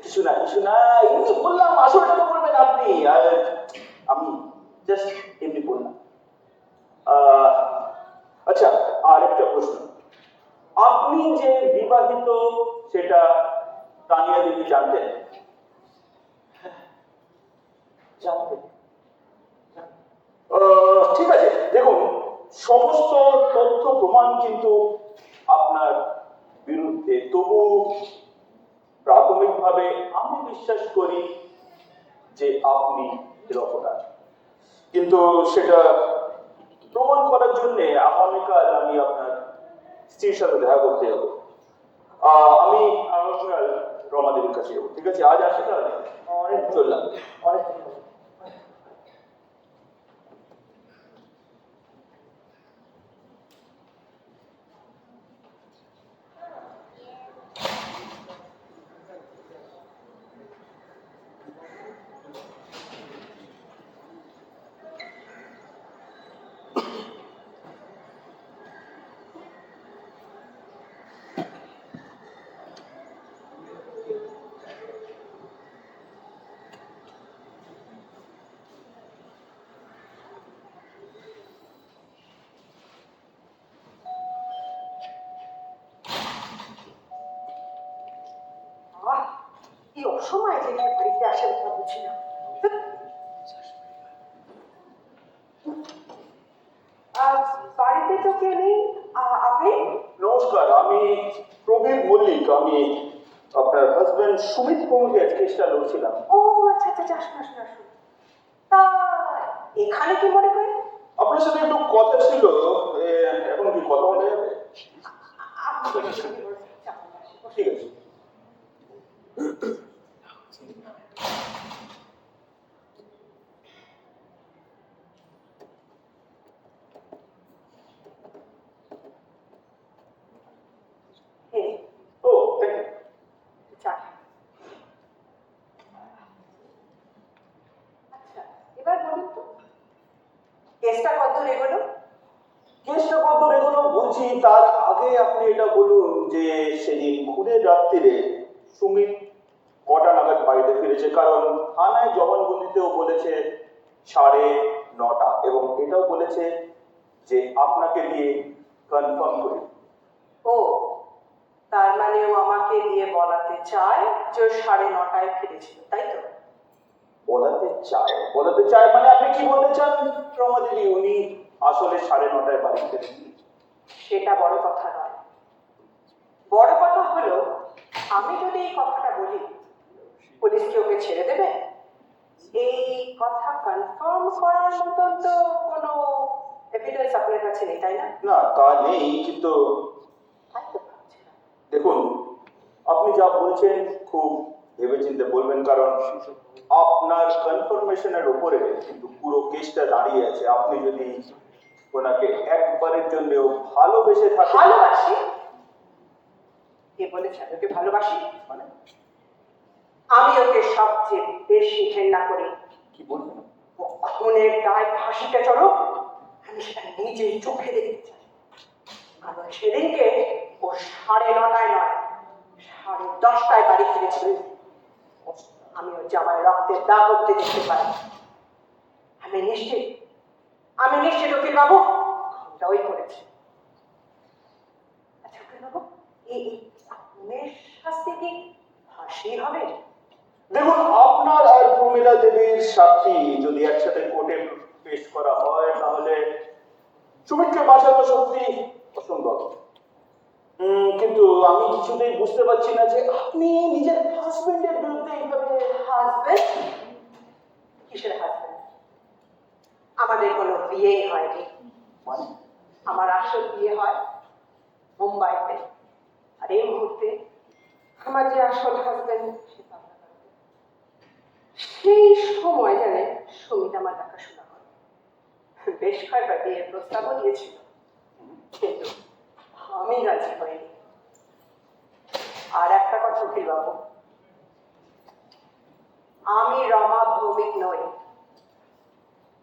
কিছু না, এমনি বললাম, আসলটা তো বলবেন আপনি। আর আমি জাস্ট এমনি বললাম। আচ্ছা, আর একটা প্রশ্ন, আপনি যে বিবাহিত সেটা তানিয়া দেবী জানতেন? জানতেন? ঠিক আছে, দেখুন, সমস্ত তথ্য প্রমাণ কিন্তু আপনার বিরুদ্ধে, তবু প্রাথমিকভাবে আমি বিশ্বাস করি যে আপনি নিরপরাধ। কিন্তু সেটা প্রমাণ করার জন্য আগামীকাল আমি আপনার স্ত্রীর সাথে দেখা করতে যাব। আমি আগামীকাল রমা দেবীর কাছে যাবো, ঠিক আছে? আজ আসি তাহলে, অনেক চললাম, অনেক কি অসময় যে বাড়িতে আসে কথা বুঝি না। বাড়িতে তো কেউ নেই। আপনি? নমস্কার, আমি প্রবীর মল্লিক। আমি আপনার হাজবেন্ড সুমিত কুমারের কেসটা লড়ছিলাম। ও আচ্ছা, আসুন। তা এখানে কি মনে করে? আপনার সাথে একটু কথা ছিল, এখন কি কথা বলা যাবে? ঠিক আছে। ও, থ্যাংক ইউ। আচ্ছা, এবার বলুন তো কেসটা কতদূর এগোলো? কেসটা কত এগোলো বলছি, তার আগে আপনি এটা বলুন যে সেদিন খুনের রাত্রিরে সুমিত কটা নাগাদ বাড়িতে ফিরেছে? কারণ থানায় জবানবন্দিতেও বলেছে 9:30, এবং এটাও বলেছে যে আপনাকে দিয়ে কনফার্ম করে। ও, তার মানে ও আমাকে দিয়ে বলাতে চায় যে ও 9:30 ফিরেছিল, তাই তো? বলাতে চায় মানে আপনি কি বলতে চান রমা দেবী? উনি আসলে 9:30 বাড়ি ফিরেছেন? সেটা বড় কথা নয়। বড় কথা হলো, আমি যদি এই কথাটা বলি, পুলিশ কি ওকে ছেড়ে দেবে? এই কথা কনফার্ম করার মতন তো কোনো এভিডেন্স আপনার কাছে নেই, তাই না? না, তা নেই, কিন্তু তাই তো ভাবছিলাম। দেখুন, আপনি যা বলছেন খুব ভেবেচিন্তে বলবেন, কারণ আপনার কনফার্মেশনের উপরে কিন্তু পুরো কেসটা দাঁড়িয়ে আছে। আপনি যদি ওনাকে একবারের জন্যও ভালোবেসে থাকেন। ভালোবাসি? কে বলেছে আমি ওকে ভালোবাসি? মানে আমি ওকে সবচেয়ে বেশি ঘৃণা করি। কি বলবেন? ও খুনের গায়ে ফাঁসিতে চড়ো, আমি সেটা নিজের চোখে দেখতে চাই। কারণ সেদিনকে ও 9:30 নয়, 10:30 বাড়ি ফিরেছিল। আমি ওর জামায় রক্তের দাগ অব্দি দেখতে পাই। আমি নিশ্চিত উকিল বাবু ঘুমটা ওই করেছে। আচ্ছা উকিল বাবু, এই খুনের শাস্তি কি ফাঁসি হবে? দেখুন, আপনার আর প্রমীলা দেবীর সাক্ষী যদি একসাথে কোর্টে পেশ করা হয় তাহলে সুমিতকে বাঁচানো সত্যি অসম্ভব। কিন্তু আমি কিছুতেই বুঝতে পারছি না যে আপনি নিজের হাজবেন্ডের বিরুদ্ধে এইভাবে। হাজবেন্ড? কিসের হাজবেন্ড? আমাদের কোনো বিয়েই হয়নি। মানে? আমার আসল বিয়ে হয় মুম্বাইতে, আর এই মুহূর্তে আমার যে আসল হাজবেন্ড সেই সময় জানে সুমিত আমার দেখাশোনা করে, বেশ কয়েকবার বিয়ের প্রস্তাবও দিয়েছিল, কিন্তু আমি রাজি হইনি। আর একটা কথা উকিল বাবু, আমি রমা ভৌমিক নই,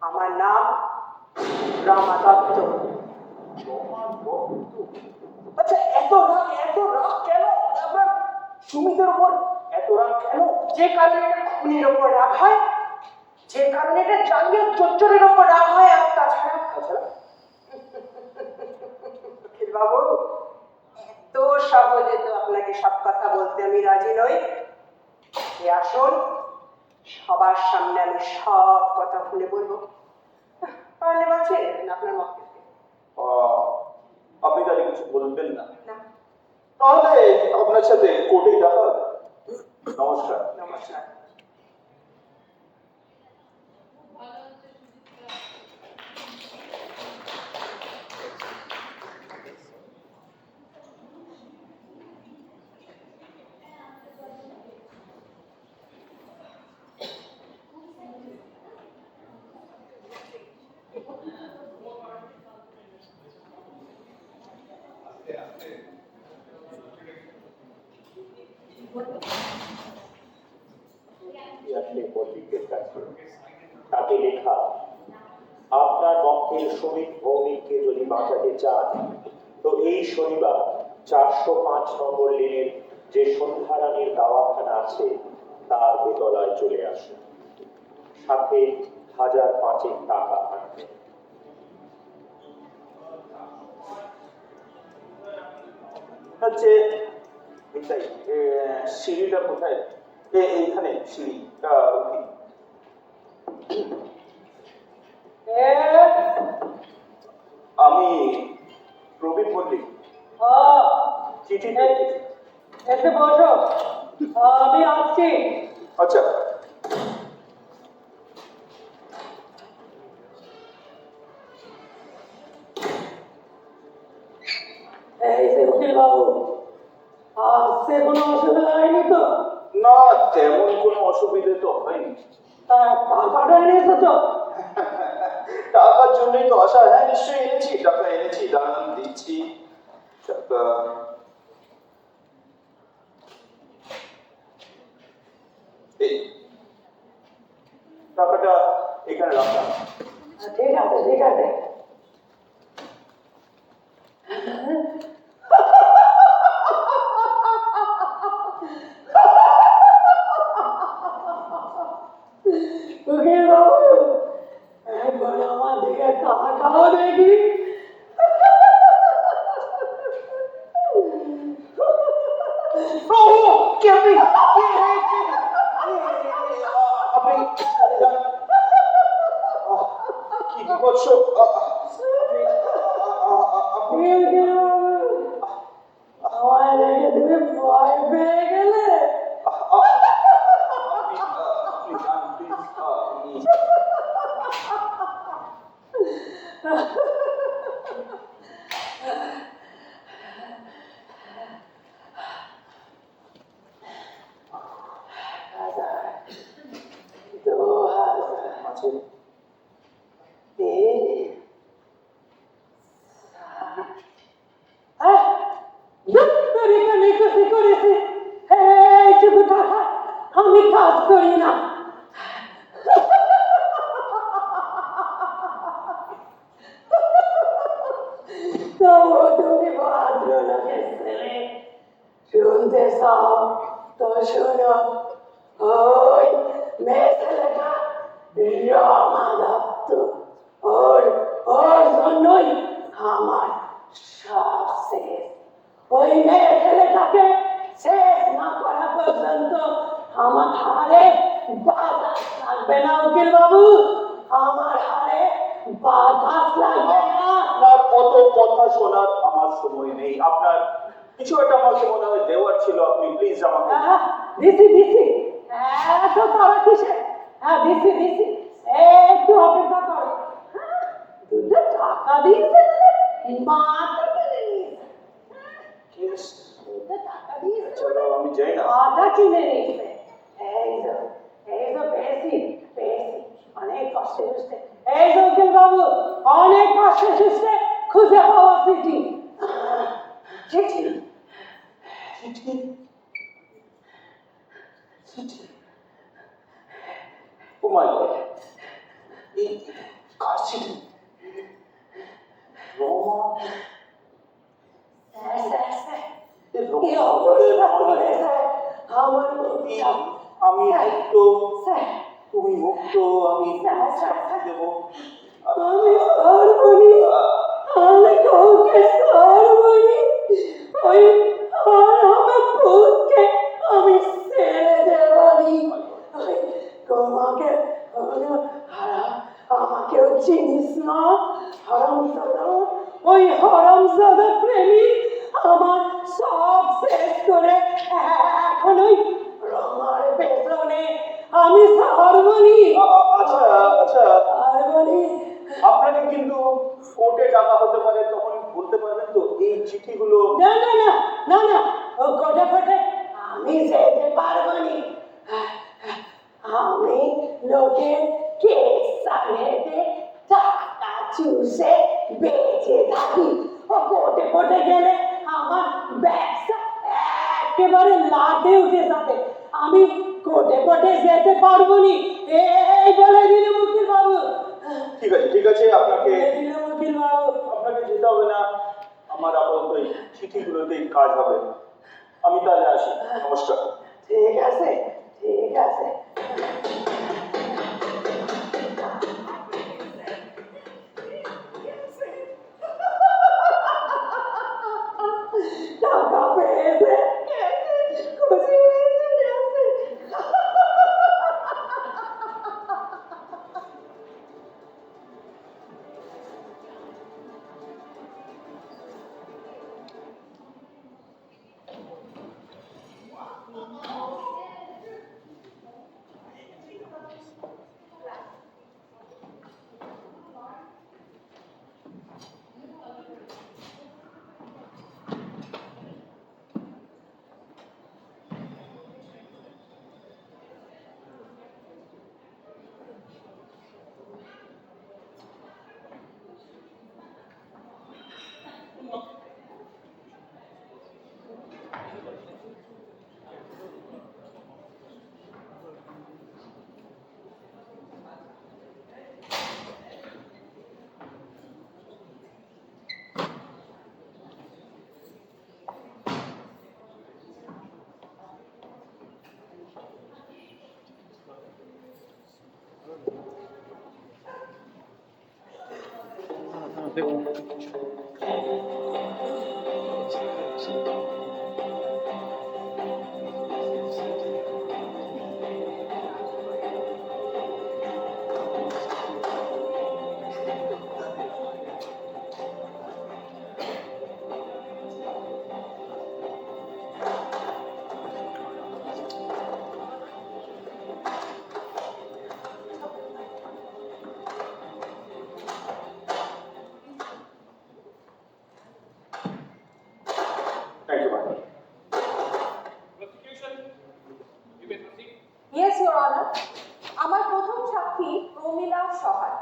আমার নাম রমা দত্ত। আচ্ছা, এত রাগ কেন আপনার সুমিতের উপর? এত রাগ কেন? যে কারণে এটা খুনির ওপর রাগ হয়, যে কারণে এটা জালিয়াত চোরের ওপর রাগ হয়, আর তাছাড়া উকিল বাবু, এত সহজে তো আপনাকে সব কথা বলতে আমি রাজি নই। এ আসুন, সবার সামনে আমি সব কথা খুলে বলবো, পারলে বাঁচিয়ে নেবেন আপনার মক্কেলকে। আপনি তাহলে কিছু বলবেন না? না। তাহলে আপনার সাথে কোর্টেই দেখা হবে। নমস্কার। নমস্কার। তাতে লেখা, আপনার মক্কেল সুমিত ভৌমিককে যদি বাঁচাতে চান তো এই শনিবার 405 নম্বর লেনের যে সন্ধ্যারানীর দাওয়াখানা আছে তার দোতলায় চলে আসুন, সাথে 1005 টাকা আনবেন। হচ্ছে সিঁড়িটা কোথায়? এইখানে সিঁড়িটা। আমি প্রবীণ মল্লিক, চিঠি। এসে বসো, আমি আসছি। আচ্ছা, এই যে উকিল বাবু, আসছে কোনো অসুবিধা হয়নি তো? না, তেমন কোনো অসুবিধে তো হয়নি। টাকাটা এনেছো তো? টাকার জন্যই তো আসা। হ্যাঁ, নিশ্চয়ই এনেছি, টাকা এনেছি, দাঁড়ান দিচ্ছি। এই টাকাটা এখানে রাখলাম। ঠিক আছে, ঠিক আছে। উকিল বাবু, একবার আমার দিকে তাকাও দেখি। কি আপনি? কি বিপৎস! আমার দেখে তুমি ভয় পেয়ে গেলে? আমি কাজ করি না। তবু তুমি ভদ্রলোকের ছেলে, শুনতে চাও তো শোনো। ওই মেয়ে ছেলেটা রমা দত্ত। তো ওর ওর জন্যই আমার সব শেষ। ওই মেয়ে ছেলেটাকে শেষ না করা পর্যন্ত আমার হারে বাতাস লাগবে না উকিল বাবু, আমার হারে বাতাস লাগবে না। আপনার অত কথা শোনার আমার সময় নেই। আপনার কিছু একটা আমাকে মনে হয় দেওয়ার ছিল, আপনি প্লিজ আমাকে। দিছি এত তারা কিসে? হ্যাঁ দিছি একটু অপেক্ষা করো। দুটো টাকা দিয়েছে মাথা কিনে নিয়েছে, দুটো টাকা দিয়েছে চলো আমি যাই না। মাথা কিনে নিয়েছে। এই যে পেয়েছি অনেক কষ্টে খুঁজতে, এই যে উকিল বাবু অনেক কষ্টে খুঁজতে খুঁজে পাওয়া চিঠি। চিঠি চিঠি চিঠি ও মাই গড, এই কার চিঠি? রমা, কি অবস্থা করেছে আমার মুখটা। আমি মুক্ত, তুমি মুক্ত, আমি দেব। আমি সর্বনি, আমি কাউকে সর্বনি, ওই আমার ভূতকে আমি ছেড়ে দেবনি। তোমাকে আমাকেও চিনিস না হারামজাদা, ওই হারামজাদা প্রেমী আমার সব শেষ করে এখন ওই রমার পেছনে আমি সর্বনি। আচ্ছা আচ্ছা, সর্বনি আপনাকে কিন্তু কোর্টে ডাকা হতে পারে, তখন বলতে পারবেন তো এই চিঠিগুলো? না ও কোটে আমি যেতে পারবো নি। আমি লোকের কেস চালিয়ে টাকা চুষে বেঁচে থাকি। ও কোটে গেলে আমার ব্যবসা একেবারে লাটে উঠে যাবে। আমি কোটে যেতে পারবো নি, এই বলে দিল উকিল বাবু। ঠিক আছে আপনাকে দিল উকিল বাবু। আপনাকে যেতে হবে না, আমার আপাতত এই চিঠিগুলোতেই কাজ হবে। আমি তাহলে আসি, নমস্কার। ঠিক আছে টাকা পেয়েছে, খুশি হয়েছে গেছে। Thank you madam. Yes, Your Honor. আমার প্রথম সাক্ষী প্রমীলা সহায়।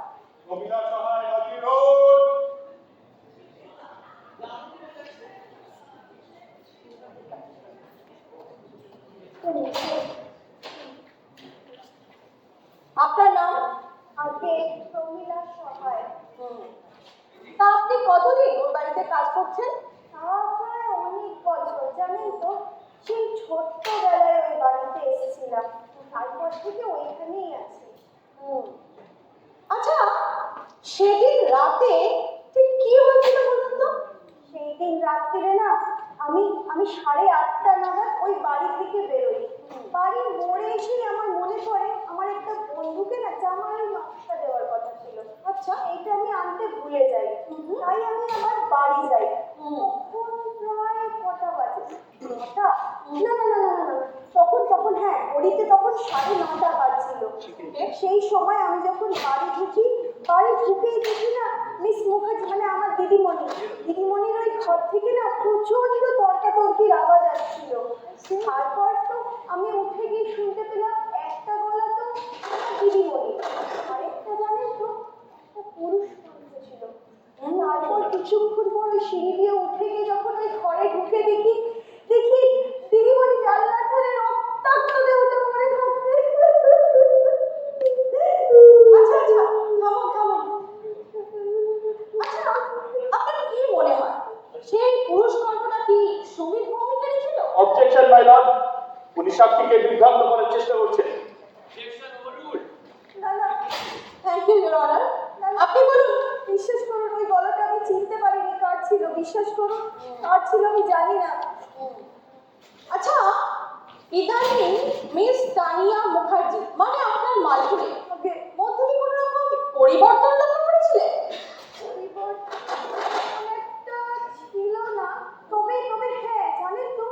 আপনার নাম? আগে প্রমীলা সহায়। তা আপনি কতদিন ওর বাড়িতে কাজ করছেন? প্রায় অনেক বছর, জানেন তো, সেই ছোট্টবেলায় ওই বাড়িতে এসেছিলাম, তারপর থেকে ওইখানেই আছি। আচ্ছা, সেদিন রাতে ঠিক কি হয়েছিল বলুন তো? সেই দিন রাত্রিরে না আমি আমি 8:30 নাগাদ ওই বাড়ি থেকে বেরোই। বাড়ির মোড়ে এসেই আমার মনে পড়ে আমার একটা বন্ধুকে না জামার নকশা দেওয়ার কথা ছিল। আচ্ছা, এইটা আমি আনতে ভুলে যাই। তাই আমি আমার বাড়ি যাই। তখন প্রায় কটা বাজে? 9টা? না না না না না না। তখন হ্যাঁ, ঘড়িতে তখন 9:30 বাজছিল। সেই সময় আমি যখন বাড়ি ঢুকি, বাড়ি ঢুকেই দেখি না মিস মুখার্জি মানে আমার দিদিমণির ওই ঘর থেকে না প্রচন্ড তর্কাতর্কির আওয়াজ আসছিল। তারপর তো আমি উঠে গিয়ে শুনতে পেলাম একটা গলা তো আমার দিদিমণি, আরেকটা জানেন তো একটা পুরুষ মানুষ ছিল। তারপর কিছুক্ষণ পর ওই সিঁড়ি দিয়ে উঠে গিয়ে যখন ওই ঘরে ঢুকে দেখি দিদিমণি জানলার ধারে রক্তাক্ত দেহটা পড়ে থাকবে। আচ্ছা আচ্ছা, থামো। আচ্ছা, আপনার কি মনে হয় সেই পুরুষ কল্পনা কি সুমিত ভৌমিকেরই ছিল? অবজেকশন মাই লর্ড, উনি সাক্ষীকে বিভ্রান্ত করার চেষ্টা করছেন। না না, থ্যাংক ইউ ইওর অনার। আপনি বলুন। বিশ্বাস করুন ওই গলাটা আমি চিনতে পারিনি কার ছিল। বিশ্বাস করুন কার ছিল আমি জানি না। আচ্ছা, ইদানিং মিস তানিয়া মুখার্জি মানে আপনার মালকিনের মধ্যে কি কোনো রকম পরিবর্তন লক্ষ্য করেছিলেন? পরিবর্তন একটা ছিল না, তবে হ্যাঁ জানেন তো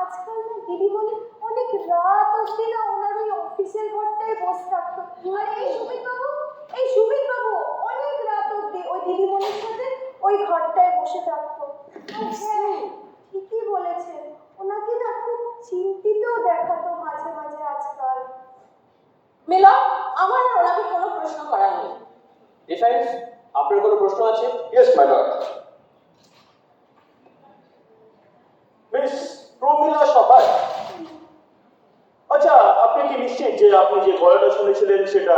আজকাল না দিদিমণি অনেক রাত অবধি না ওনার ওই অফিসের ঘরটায় বসে থাকতো। আর এই সুমিত বাবু অনেক রাত অবধি ওই দিদিমণির সাথে ওই ঘরটায় বসে থাকতো। আর হ্যাঁ, ঠিকই বলেছেন, ওনাকে না খুব চিন্তিত দেখাতো মাঝে মাঝে আজকাল। মিলন, আমার আর ওনাকে কোনো প্রশ্ন করার নেই। ডিফেন্স, আপনার কোনো প্রশ্ন আছে? Yes my lord. মিস প্রমিলা সভায়, আচ্ছা আপনি কি নিশ্চিত যে আপনি যে গলাটা শুনেছিলেন সেটা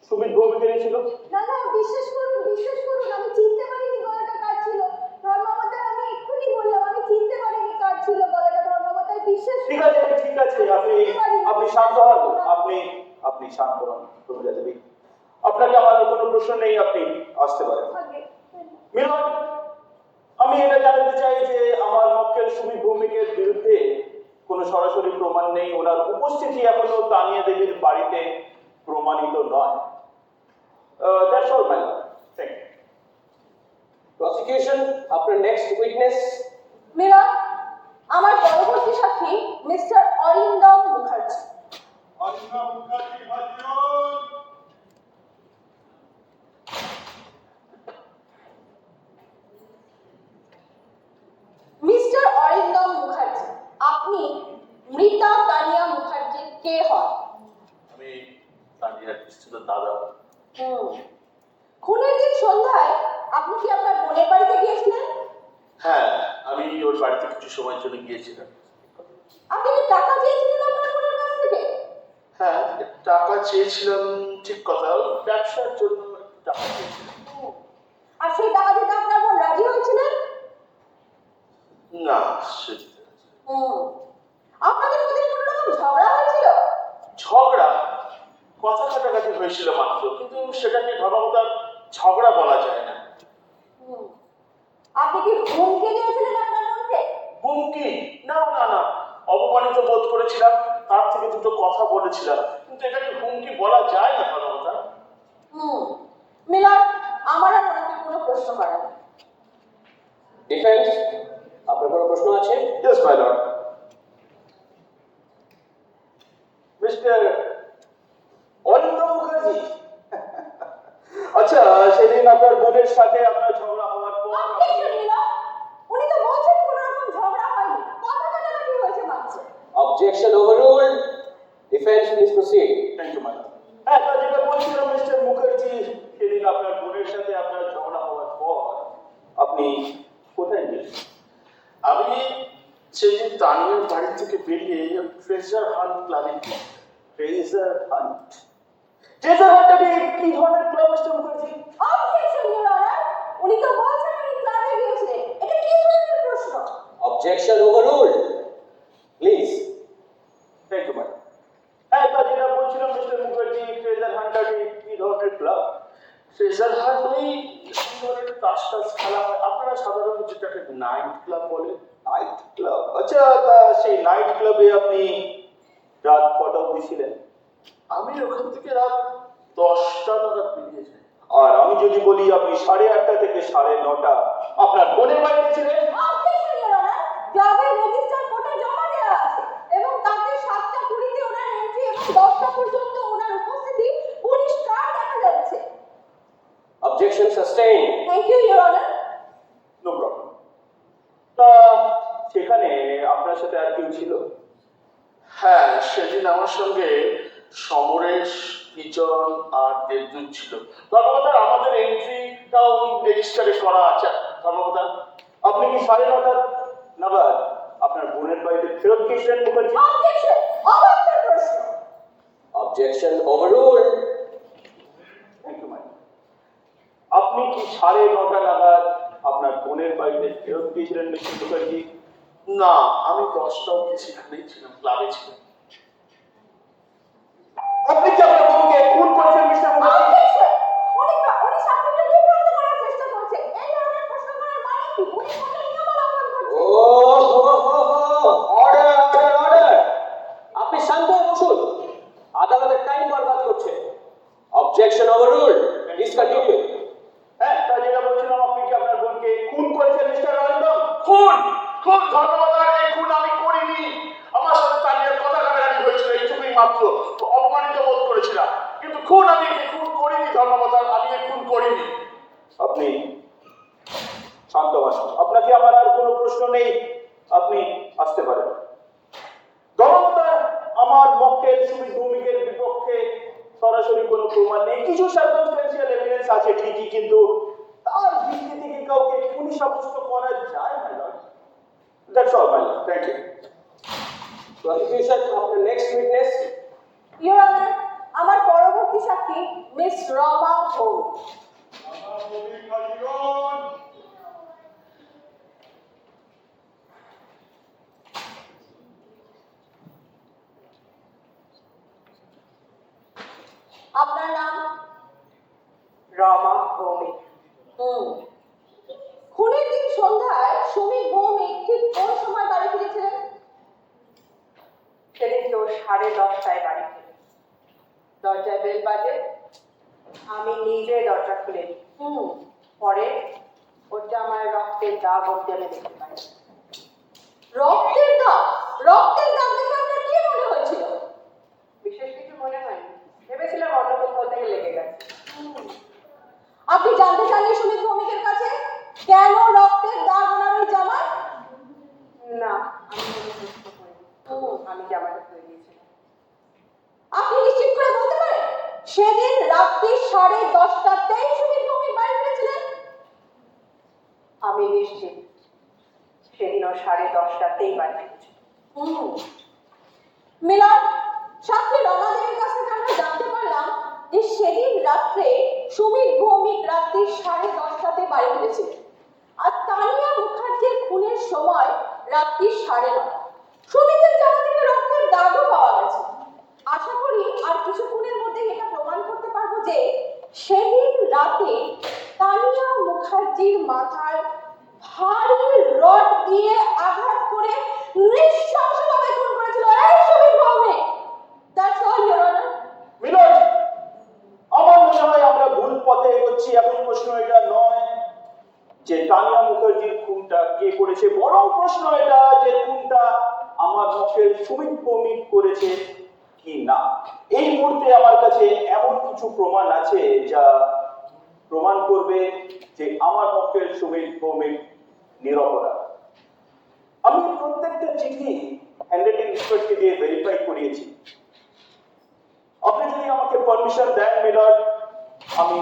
সুমিত ভৌমিকেরই ছিল? না না, বিশ্বাস করুন আমি চিনতে পারিনি গলাটা কার ছিল। ধর্মাবতার আমি এক্ষুনি বললাম আমি চিনতে পারিনি কার ছিল গলাটা। ধর্মাবতার বিশ্বাস ঠিক আছে আপনি শান্ত হন। আপনি শান্ত হন প্রমিলা দেবী। আপনাকে আমার কোনো প্রশ্ন নেই, আপনি আসতে পারেন। মিলন, আমি এটা জানতে চাই যে আমার মক্কেল সুমিত ভৌমিকের বিরুদ্ধে কোনো সরাসরি প্রমাণ নেই, ওনার উপস্থিতি এখনো তানিয়া দেবীর বাড়িতে প্রমাণিত নয়। That's all my lord, thank you. Prosecution, আপনার নেক্সট উইটনেস। মিলন, আমার পরবর্তী সাক্ষী মিস্টার অরিন্দম মুখার্জি। মিস্টার অরিন্দম মুখার্জি, আপনি মৃতা তানিয়া মুখার্জির কে হন? আমি তানিয়ার ছিল দাদা। খুনের দিন সন্ধ্যায় আপনি কি আপনার বোনের বাড়িতে গিয়েছিলেন? হ্যাঁ, আমি ওর বাড়িতে কিছু সময়ের জন্য গিয়েছিলাম। আপনি কি টাকা চেয়েছিলেন আপনার বোনের কাছ থেকে? হ্যাঁ, টাকা চেয়েছিলাম ঠিক কথা, ব্যবসার জন্য টাকা চেয়েছিলাম। আর সেই টাকা দিতে আপনার বোন রাজি হয়েছিলেন? না, সেটা আপনাদের মধ্যে কোনো রকম ঝগড়া হয়েছিল? ঝগড়া, কথা কাটাকাটি হয়েছিল মাত্র, কিন্তু সেটাকে ধর্মাবতার ঝগড়া বলা যায় না। আপনি কি হুমকি দিয়েছিলেন আপনার বোনকে? হুমকি? না, অপমানিত বোধ করেছিলাম, তার থেকে দুটো কথা বলেছিলাম, কিন্তু এটাকে হুমকি বলা যায় না ধর্মাবতার। মিলন, আমার আর ওনাকে কোনো প্রশ্ন করার নেই। ডিফেন্স, আপনার কোনো প্রশ্ন আছে? Yes my lord. Mister Arindam Mukherjee, আচ্ছা সেদিন আপনার বোনের সাথে আপনার ঝগড়া হওয়ার পর Objection, মিলন। উনি তো বলছেন কোনো রকম ঝগড়া হয়নি, কথা কাটাকাটি হয়েছে মাত্র। Objection overruled. Defence please proceed. Thank you madam. হ্যাঁ, যেটা বলছিলাম মিস্টার মুখার্জি, সেদিন আপনার বোনের সাথে আপনার ঝগড়া হওয়ার পর আপনি কোথায় গিয়েছিলেন? আমি সেদিন তানিয়ার বাড়ি থেকে বেরিয়ে ট্রেজার হান্ট ক্লাবে গিয়েছিলাম। Treasure hunt? ট্রেজার হান্টটা কি ধরনের club mister Mukherjee? Objection, Your Honor. উনি তো বলছেন উনি ক্লাবে গিয়েছিলেন। এটা কি ধরনের প্রশ্ন? Objection overruled. Please. Thank you madam. হ্যাঁ, যেটা বলছিলাম মিস্টার মুখার্জি, ট্রেজার হান্টটা কি ধরনের ক্লাব ট্রেজার হান্ট ওই ধরনের তাস টাস খেলা হয়, আপনারা সাধারণত যেটাকে নাইট ক্লাব বলে। নাইট ক্লাব, আচ্ছা, তা সেই নাইট ক্লাবে আপনি রাত কটা অবধি ছিলেন? আমি ওখান থেকে রাত 10টা নাগাদ বেরিয়ে যাই। আর আমি যদি বলি আপনি 8:30 থেকে 9:30 আপনার বোনের বাড়িতে ছিলেন? Objection, Your Honor! ক্লাবের রেজিস্টার কোর্টে জমা দেওয়া আছে এবং তাতে 7:20 ওনার এন্ট্রি এবং 10টা পর্যন্ত ওনার উপস্থিতি পরিষ্কার দেখা যাচ্ছে। Objection sustain. Thank you, Your Honor! No problem. তা সেখানে আপনার সাথে আর কেউ ছিল? হ্যাঁ, সেদিন আমার সঙ্গে সমরেশ, বিজন আর দেবদূত ছিল। ধর্মকথার আমাদের এন্ট্রিটাও রেজিস্টারে করা আছে। ধর্মকথা, আপনি কি 9:30 নাগাদ আপনার বোনের বাড়িতে ফেরত গিয়েছিলেন মুখার্জি? Objection! অবাধ্যের প্রশ্ন। Objection overruled. Thank you madam. আপনি কি 9:30 নাগাদ আপনার বোনের বাড়িতে ফেরত গিয়েছিলেন মিস্টার মুখার্জি? না, আমি 10টা অবধি সেখানেই ছিলাম, ক্লাবে ছিলাম। আপনি কি আপনার বোনকে খুন করেছেন মিস্টার মুখার্জি? Objection! উনি সাক্ষীকে বিভ্রান্ত করার চেষ্টা করছে। এই ধরনের প্রশ্ন করার মানে কি? উনি কোর্টের নিয়ম লঙ্ঘন করছেন। অর্ডার। আপনি শান্ত হয়ে বসুন, আদালতের টাইম বরবাদ করছে। Objection overruled. Please continue. হ্যাঁ, তা যেটা বলছিলাম, আপনি কি আপনার বোনকে খুন করেছেন মিস্টার রঞ্জন? খুন খুন ধর্মকথার এই খুন আমি করিনি। আমার সাথে তানিয়ার কথা কাটাকাটি হয়েছিল, এইটুকুই মাত্র। অপমানিত বোধ করেছিলাম, কিন্তু খুন আমি খুন করিনি। ধর্মকথার আমি খুন করিনি। আপনি শান্ত হন। আপনাকে আমার আর কোনো প্রশ্ন নেই, আপনি আসতে পারেন। ধর্মকথার আমার মক্কেল সুমিত ভৌমিকের বিপক্ষে সরাসরি কোনো প্রমাণ নেই। কিছু সার্কামস্ট্যান্সিয়াল এভিডেন্স আছে ঠিকই, কিন্তু তার ভিত্তি থেকে কাউকে খুনি সাব্যস্ত করা যায় না। That's all my lord, thank you. Prosecution, আপনার নেক্সট উইটনেস। Your Honor, আমার পরবর্তী সাক্ষী মিস রমা ভৌমিক। আপনার নাম? রমা ভৌমিক। খুনের দিন সন্ধ্যায় সুমিত ভৌমিক ঠিক কোন সময় বাড়ি ফিরেছিলেন? সেদিন কেউ 10:30টায় বাড়ি ফিরে। দরজায় বেল বাজে, আমি নিজে দরজা খুলে দিই। পরে ওর জামায় রক্তের দাগ অব্দি আমি দেখতে পাই। রক্তের দাগ? রক্তের দাগ দেখে আপনার কি মনে হয়েছিল? বিশেষ কিছু মনে হয়নি, ভেবেছিলাম অন্য কোথাও থেকে লেগে গেছে। আপনি জানতে চাননি সুমিত ভৌমিকের কাছে কেন রক্তের দাগ ওনার ওই জামায়? না, আমি কোনো প্রশ্ন করিনি। আমি জামাটা খুলে দিয়েছিলাম। আপনি নিশ্চিত করে বলতে পারেন সেদিন রাত্রি 10:30টাতেই সুমিত ভৌমিক বাড়ি ফিরেছিলেন? আমি নিশ্চিত সেদিন ও 10:30টাতেই বাড়ি ফিরেছে। মিলন, সাক্ষী রমা দেবীর কাছ থেকে আমরা জানতে পারলাম যে সেদিন রাত্রে সুমিত ভৌমিক রাত্রি 10:30টাতে বাড়ি ফিরেছিলেন আর তানিয়া মুখার্জির খুনের সময় রাত্রি 9:30। সুমিতের জামা থেকে রক্তের দাগও পাওয়া গেছে। আশা করি আর কিছুক্ষণের মধ্যে এটা প্রমাণ করতে পারবো যে সেদিন রাতে তানিয়া মুখার্জির মাথায় ভারী রড দিয়ে আঘাত করে নৃশংসভাবে খুন করেছিল এই Sumit Bhowmik. That's all, your honour. Milan, আমার মনে হয় আমরা ভুল পথে এগোচ্ছি। এখন প্রশ্ন এটা নয় যে তানিয়া মুখার্জির খুনটা কে করেছে, বরং প্রশ্ন এটা যে খুনটা আমার মক্কেল সুমিত ভৌমিক করেছে কি না। এই মুহূর্তে আমার কাছে এমন কিছু প্রমাণ আছে যা প্রমাণ করবে যে আমার মক্কেল সুমিত ভৌমিক নিরপরাধ। আমি প্রত্যেকটা চিঠি হ্যান্ডরাইটিং এক্সপার্টকে দিয়ে ভেরিফাই করিয়েছি। আপনি যদি আমাকে পারমিশন দেন মিলন, আমি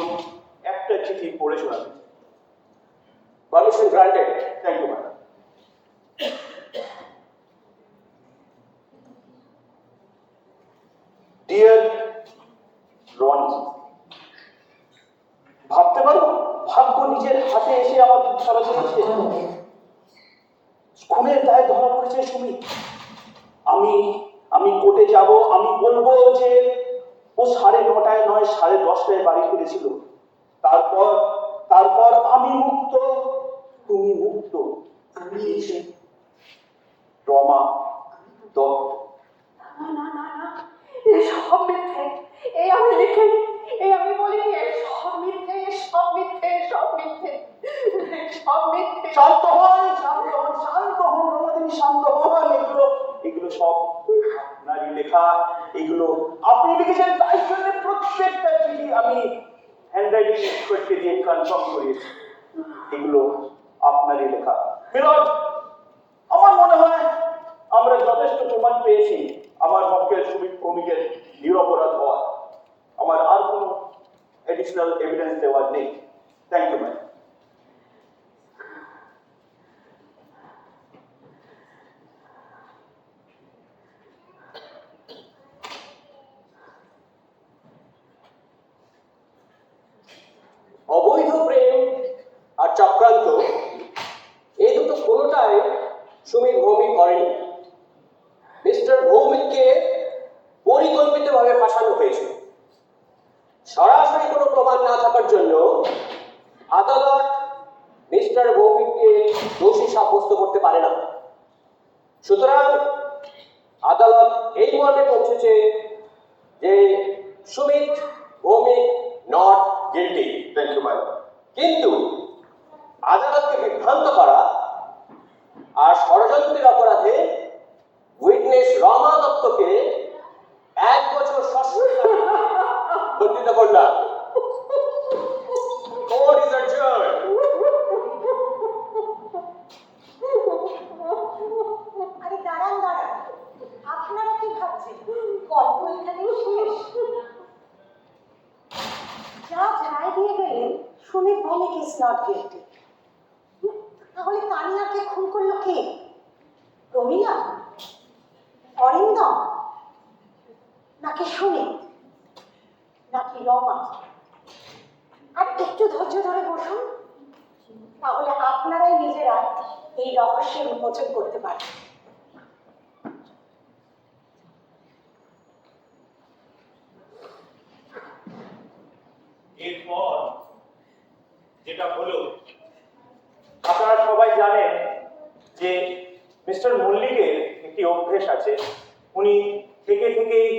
একটা চিঠি পড়ে শোনাতে চাই। Permission granted. Thank you madam. Dear Ranji, ভাবতে পারো ভাগ্য নিজের হাতে এসে আমাদের ধরা দিয়েছে। খুনের দায়ে ধরা পড়েছে সুমিত। আমি কোর্টে যাব, আমি বলবো যে ও 9:30 নয় 10:30 বাড়ি ফিরেছিল। তারপর তারপর আমি মুক্ত, তুমি মুক্ত। আমি এসে রমা দত্ত। না না না না, এই সব মিথ্যে। এই আমি লিখিনি, এই আমি বলিনি, এই সব মিথ্যে, এই সব মিথ্যে, এই সব মিথ্যে, এই সব মিথ্যে। শান্ত হন, শান্ত হন, শান্ত হন রমাদেবী, শান্ত হন। এগুলো এগুলো সব আপনারই লেখা। এগুলো আপনি লিখেছেন, তাই জন্য প্রত্যেকটা চিঠি আমি হ্যান্ডরাইটিং এক্সপার্টকে দিয়ে কনফার্ম করিয়েছি এগুলো আপনারই লেখা। মিলন, আমার মনে হয় আমরা যথেষ্ট প্রমাণ পেয়েছি আমার মক্কেল সুমিত ভৌমিকের নিরপরাধ হওয়ার। আমার আর কোনো এডিশনাল এভিডেন্স দেওয়ার নেই। Thank you ma'am. অবৈধ প্রেম আর চক্রান্ত এই দুটো কোনোটাই সুমিত ভৌমিক করেনি। মিস্টার ভৌমিককে পরিকল্পিতভাবে ফাঁসানো হয়েছে। সরাসরি কোনো প্রমাণ না থাকার জন্য আদালত মিস্টার ভৌমিককে দোষী সাব্যস্ত করতে পারে না। সুতরাং আদালত এই মর্মে পৌঁছেছে যে Sumit Bhowmik not guilty. Thank you ma'am. কিন্তু আদালতকে বিভ্রান্ত করা আর ষড়যন্ত্রের অপরাধে উইটনেস রমা দত্তকে 1 বছর সশ্রম দণ্ডিত করলাম। Court is adjourned. আরে দাঁড়ান দাঁড়ান, আপনারা কি ভাবছেন গল্প এখানেই শেষ? জাজ রায় দিয়ে গেলেন Sumit Bhowmik is not guilty. তাহলে তানিয়াকে খুন করলো কে? রমিলা, অরিন্দম, নাকি সুমিত, নাকি রমা? আর একটু ধৈর্য ধরে বসুন, তাহলে আপনারাই নিজেরা এই রহস্যের উন্মোচন করতে পারবেন। এরপর যেটা হলো, আপনারা সবাই জানেন যে মিস্টার মল্লিকের একটি অভ্যেস আছে। উনি থেকে থেকেই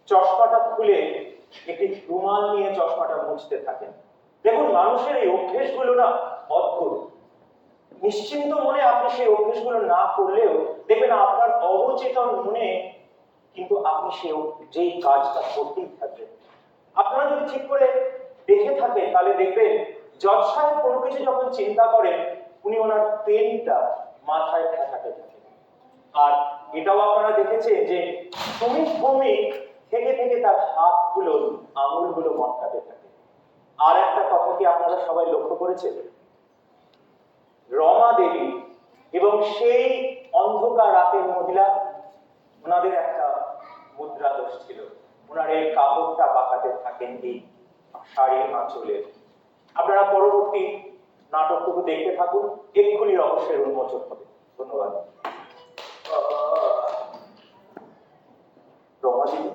চশমাটা খুলে একটি রুমাল নিয়ে চশমাটা মুছতে থাকেন। দেখুন, মানুষের এই অভ্যেসগুলো না অদ্ভুত। নিশ্চিন্ত মনে আপনি সেই অভ্যেসগুলো না করলেও দেখবেন আপনার অবচেতন মনে কিন্তু আপনি যেই কাজটা করতেই থাকবেন। আপনারা যদি ঠিক করে দেখে থাকেন তাহলে দেখবেন জজ সাহেব কোনো কিছু যখন চিন্তা করেন উনি ওনার পেনটা মাথায় ঠেকাতে থাকেন। আর এটাও আপনারা দেখেছেন যে সুমিত ভৌমিক থেকে থেকে তার হাতগুলো আঙুলগুলো মটকাতে থাকে। আর একটা কথা কি আপনারা সবাই লক্ষ্য করেছেন? রমা দেবী এবং সেই অন্ধকার রাতের মহিলা, ওনাদের একটা মুদ্রা দোষ ছিল। ওনার এই কাপড়টা বাঁকাতে থাকেন এই শাড়ির আঁচলে। আপনারা পরবর্তী নাটকটুকু দেখতে থাকুন, এক্ষুনি রহস্যের উন্মোচন হবে। ধন্যবাদ। রমা দেবী,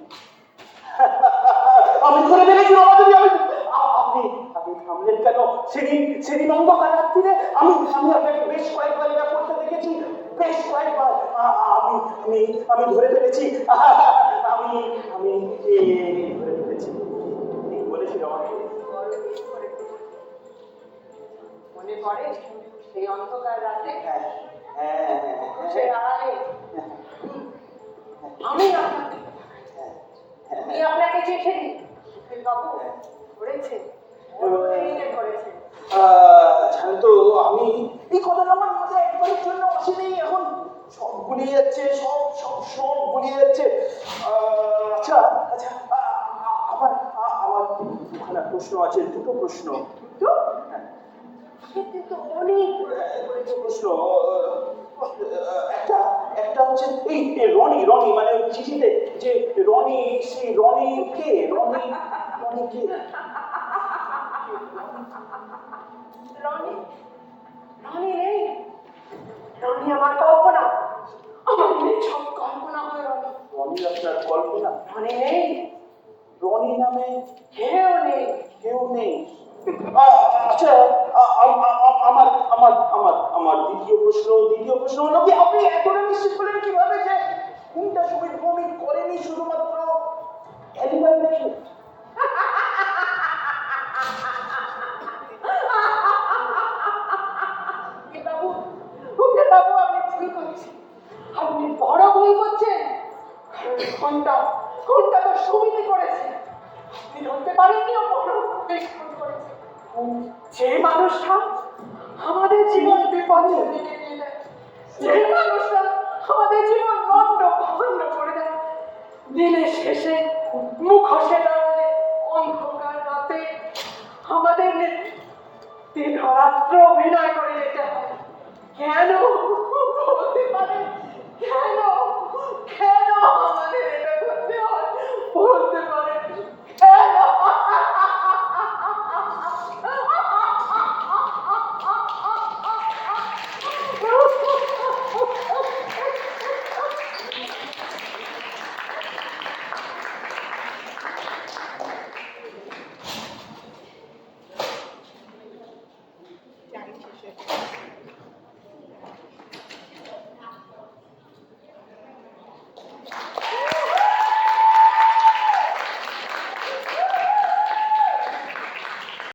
আমি ধরে ফেলেছি রমা দেবী। আপনি আপনি থামলেন কেন? সেদিন অন্ধকার রাত্রিরে আমি আপনাকে বেশ কয়েকবার এটা করতে দেখেছি, বেশ কয়েকবার। আমি ধরে ফেলেছি, আমি ধরে ফেলেছি। বলেছি রমা দেবী। মনে পড়ে সেই অন্ধকার রাতে হ্যাঁ সে আড়ালে আমি আপনাকে চিঠি দিই। বাবু করেছে, করেছে। জানেন তো, আমি এই কথাটা আমার মাথায় একবারের জন্য আসেনি। এখন সব গুলিয়ে যাচ্ছে, সব গুলিয়ে যাচ্ছে। আচ্ছা আচ্ছা, আমার দুখানা প্রশ্ন আছে, দুটো প্রশ্ন। কিন্তু অনেক প্রশ্ন। একটা হচ্ছে এই রনি মানে চিঠিতে যে রনি, সেই রনি কে? রনি কে? রনি নেই, রনি আমার কল্পনা, আমার নিছক কল্পনা হয়। রনি আপনার কল্পনা? রনি নেই, রনি নামে কেউ নেই। কেউ নেই? আচ্ছা, আমার আমার আমার আমার দ্বিতীয় প্রশ্ন হলো কি, আপনি এতটা নিশ্চিত হলেন কিভাবে যে কোনটা সুমিত ভৌমিক করেনি শুধুমাত্র অ্যালিবাই দেখে? বাবু, ওকে বাবু, আপনি ভুল করছেন, আপনি বড় ভুল করছেন। কোনটা কোনটা তো সুমিতি করেছে, আপনি ধরতে পারেননি ও বড় ভুল করেছে। যে মানুষটা আমাদের জীবন বিপদের দিকে নিয়ে যায়, যে মানুষটা আমাদের জীবন নষ্ট ভণ্ড করে দেয়, দিনের শেষে মুখোশে দাঁড়ালে অন্ধকার রাতে আমাদের দিনরাত্র অভিনয় করে যেতে হয়। কেন বলতে পারেন? কেন কেন আমাদের এটা করতে হয় বলতে পারেন? কেন?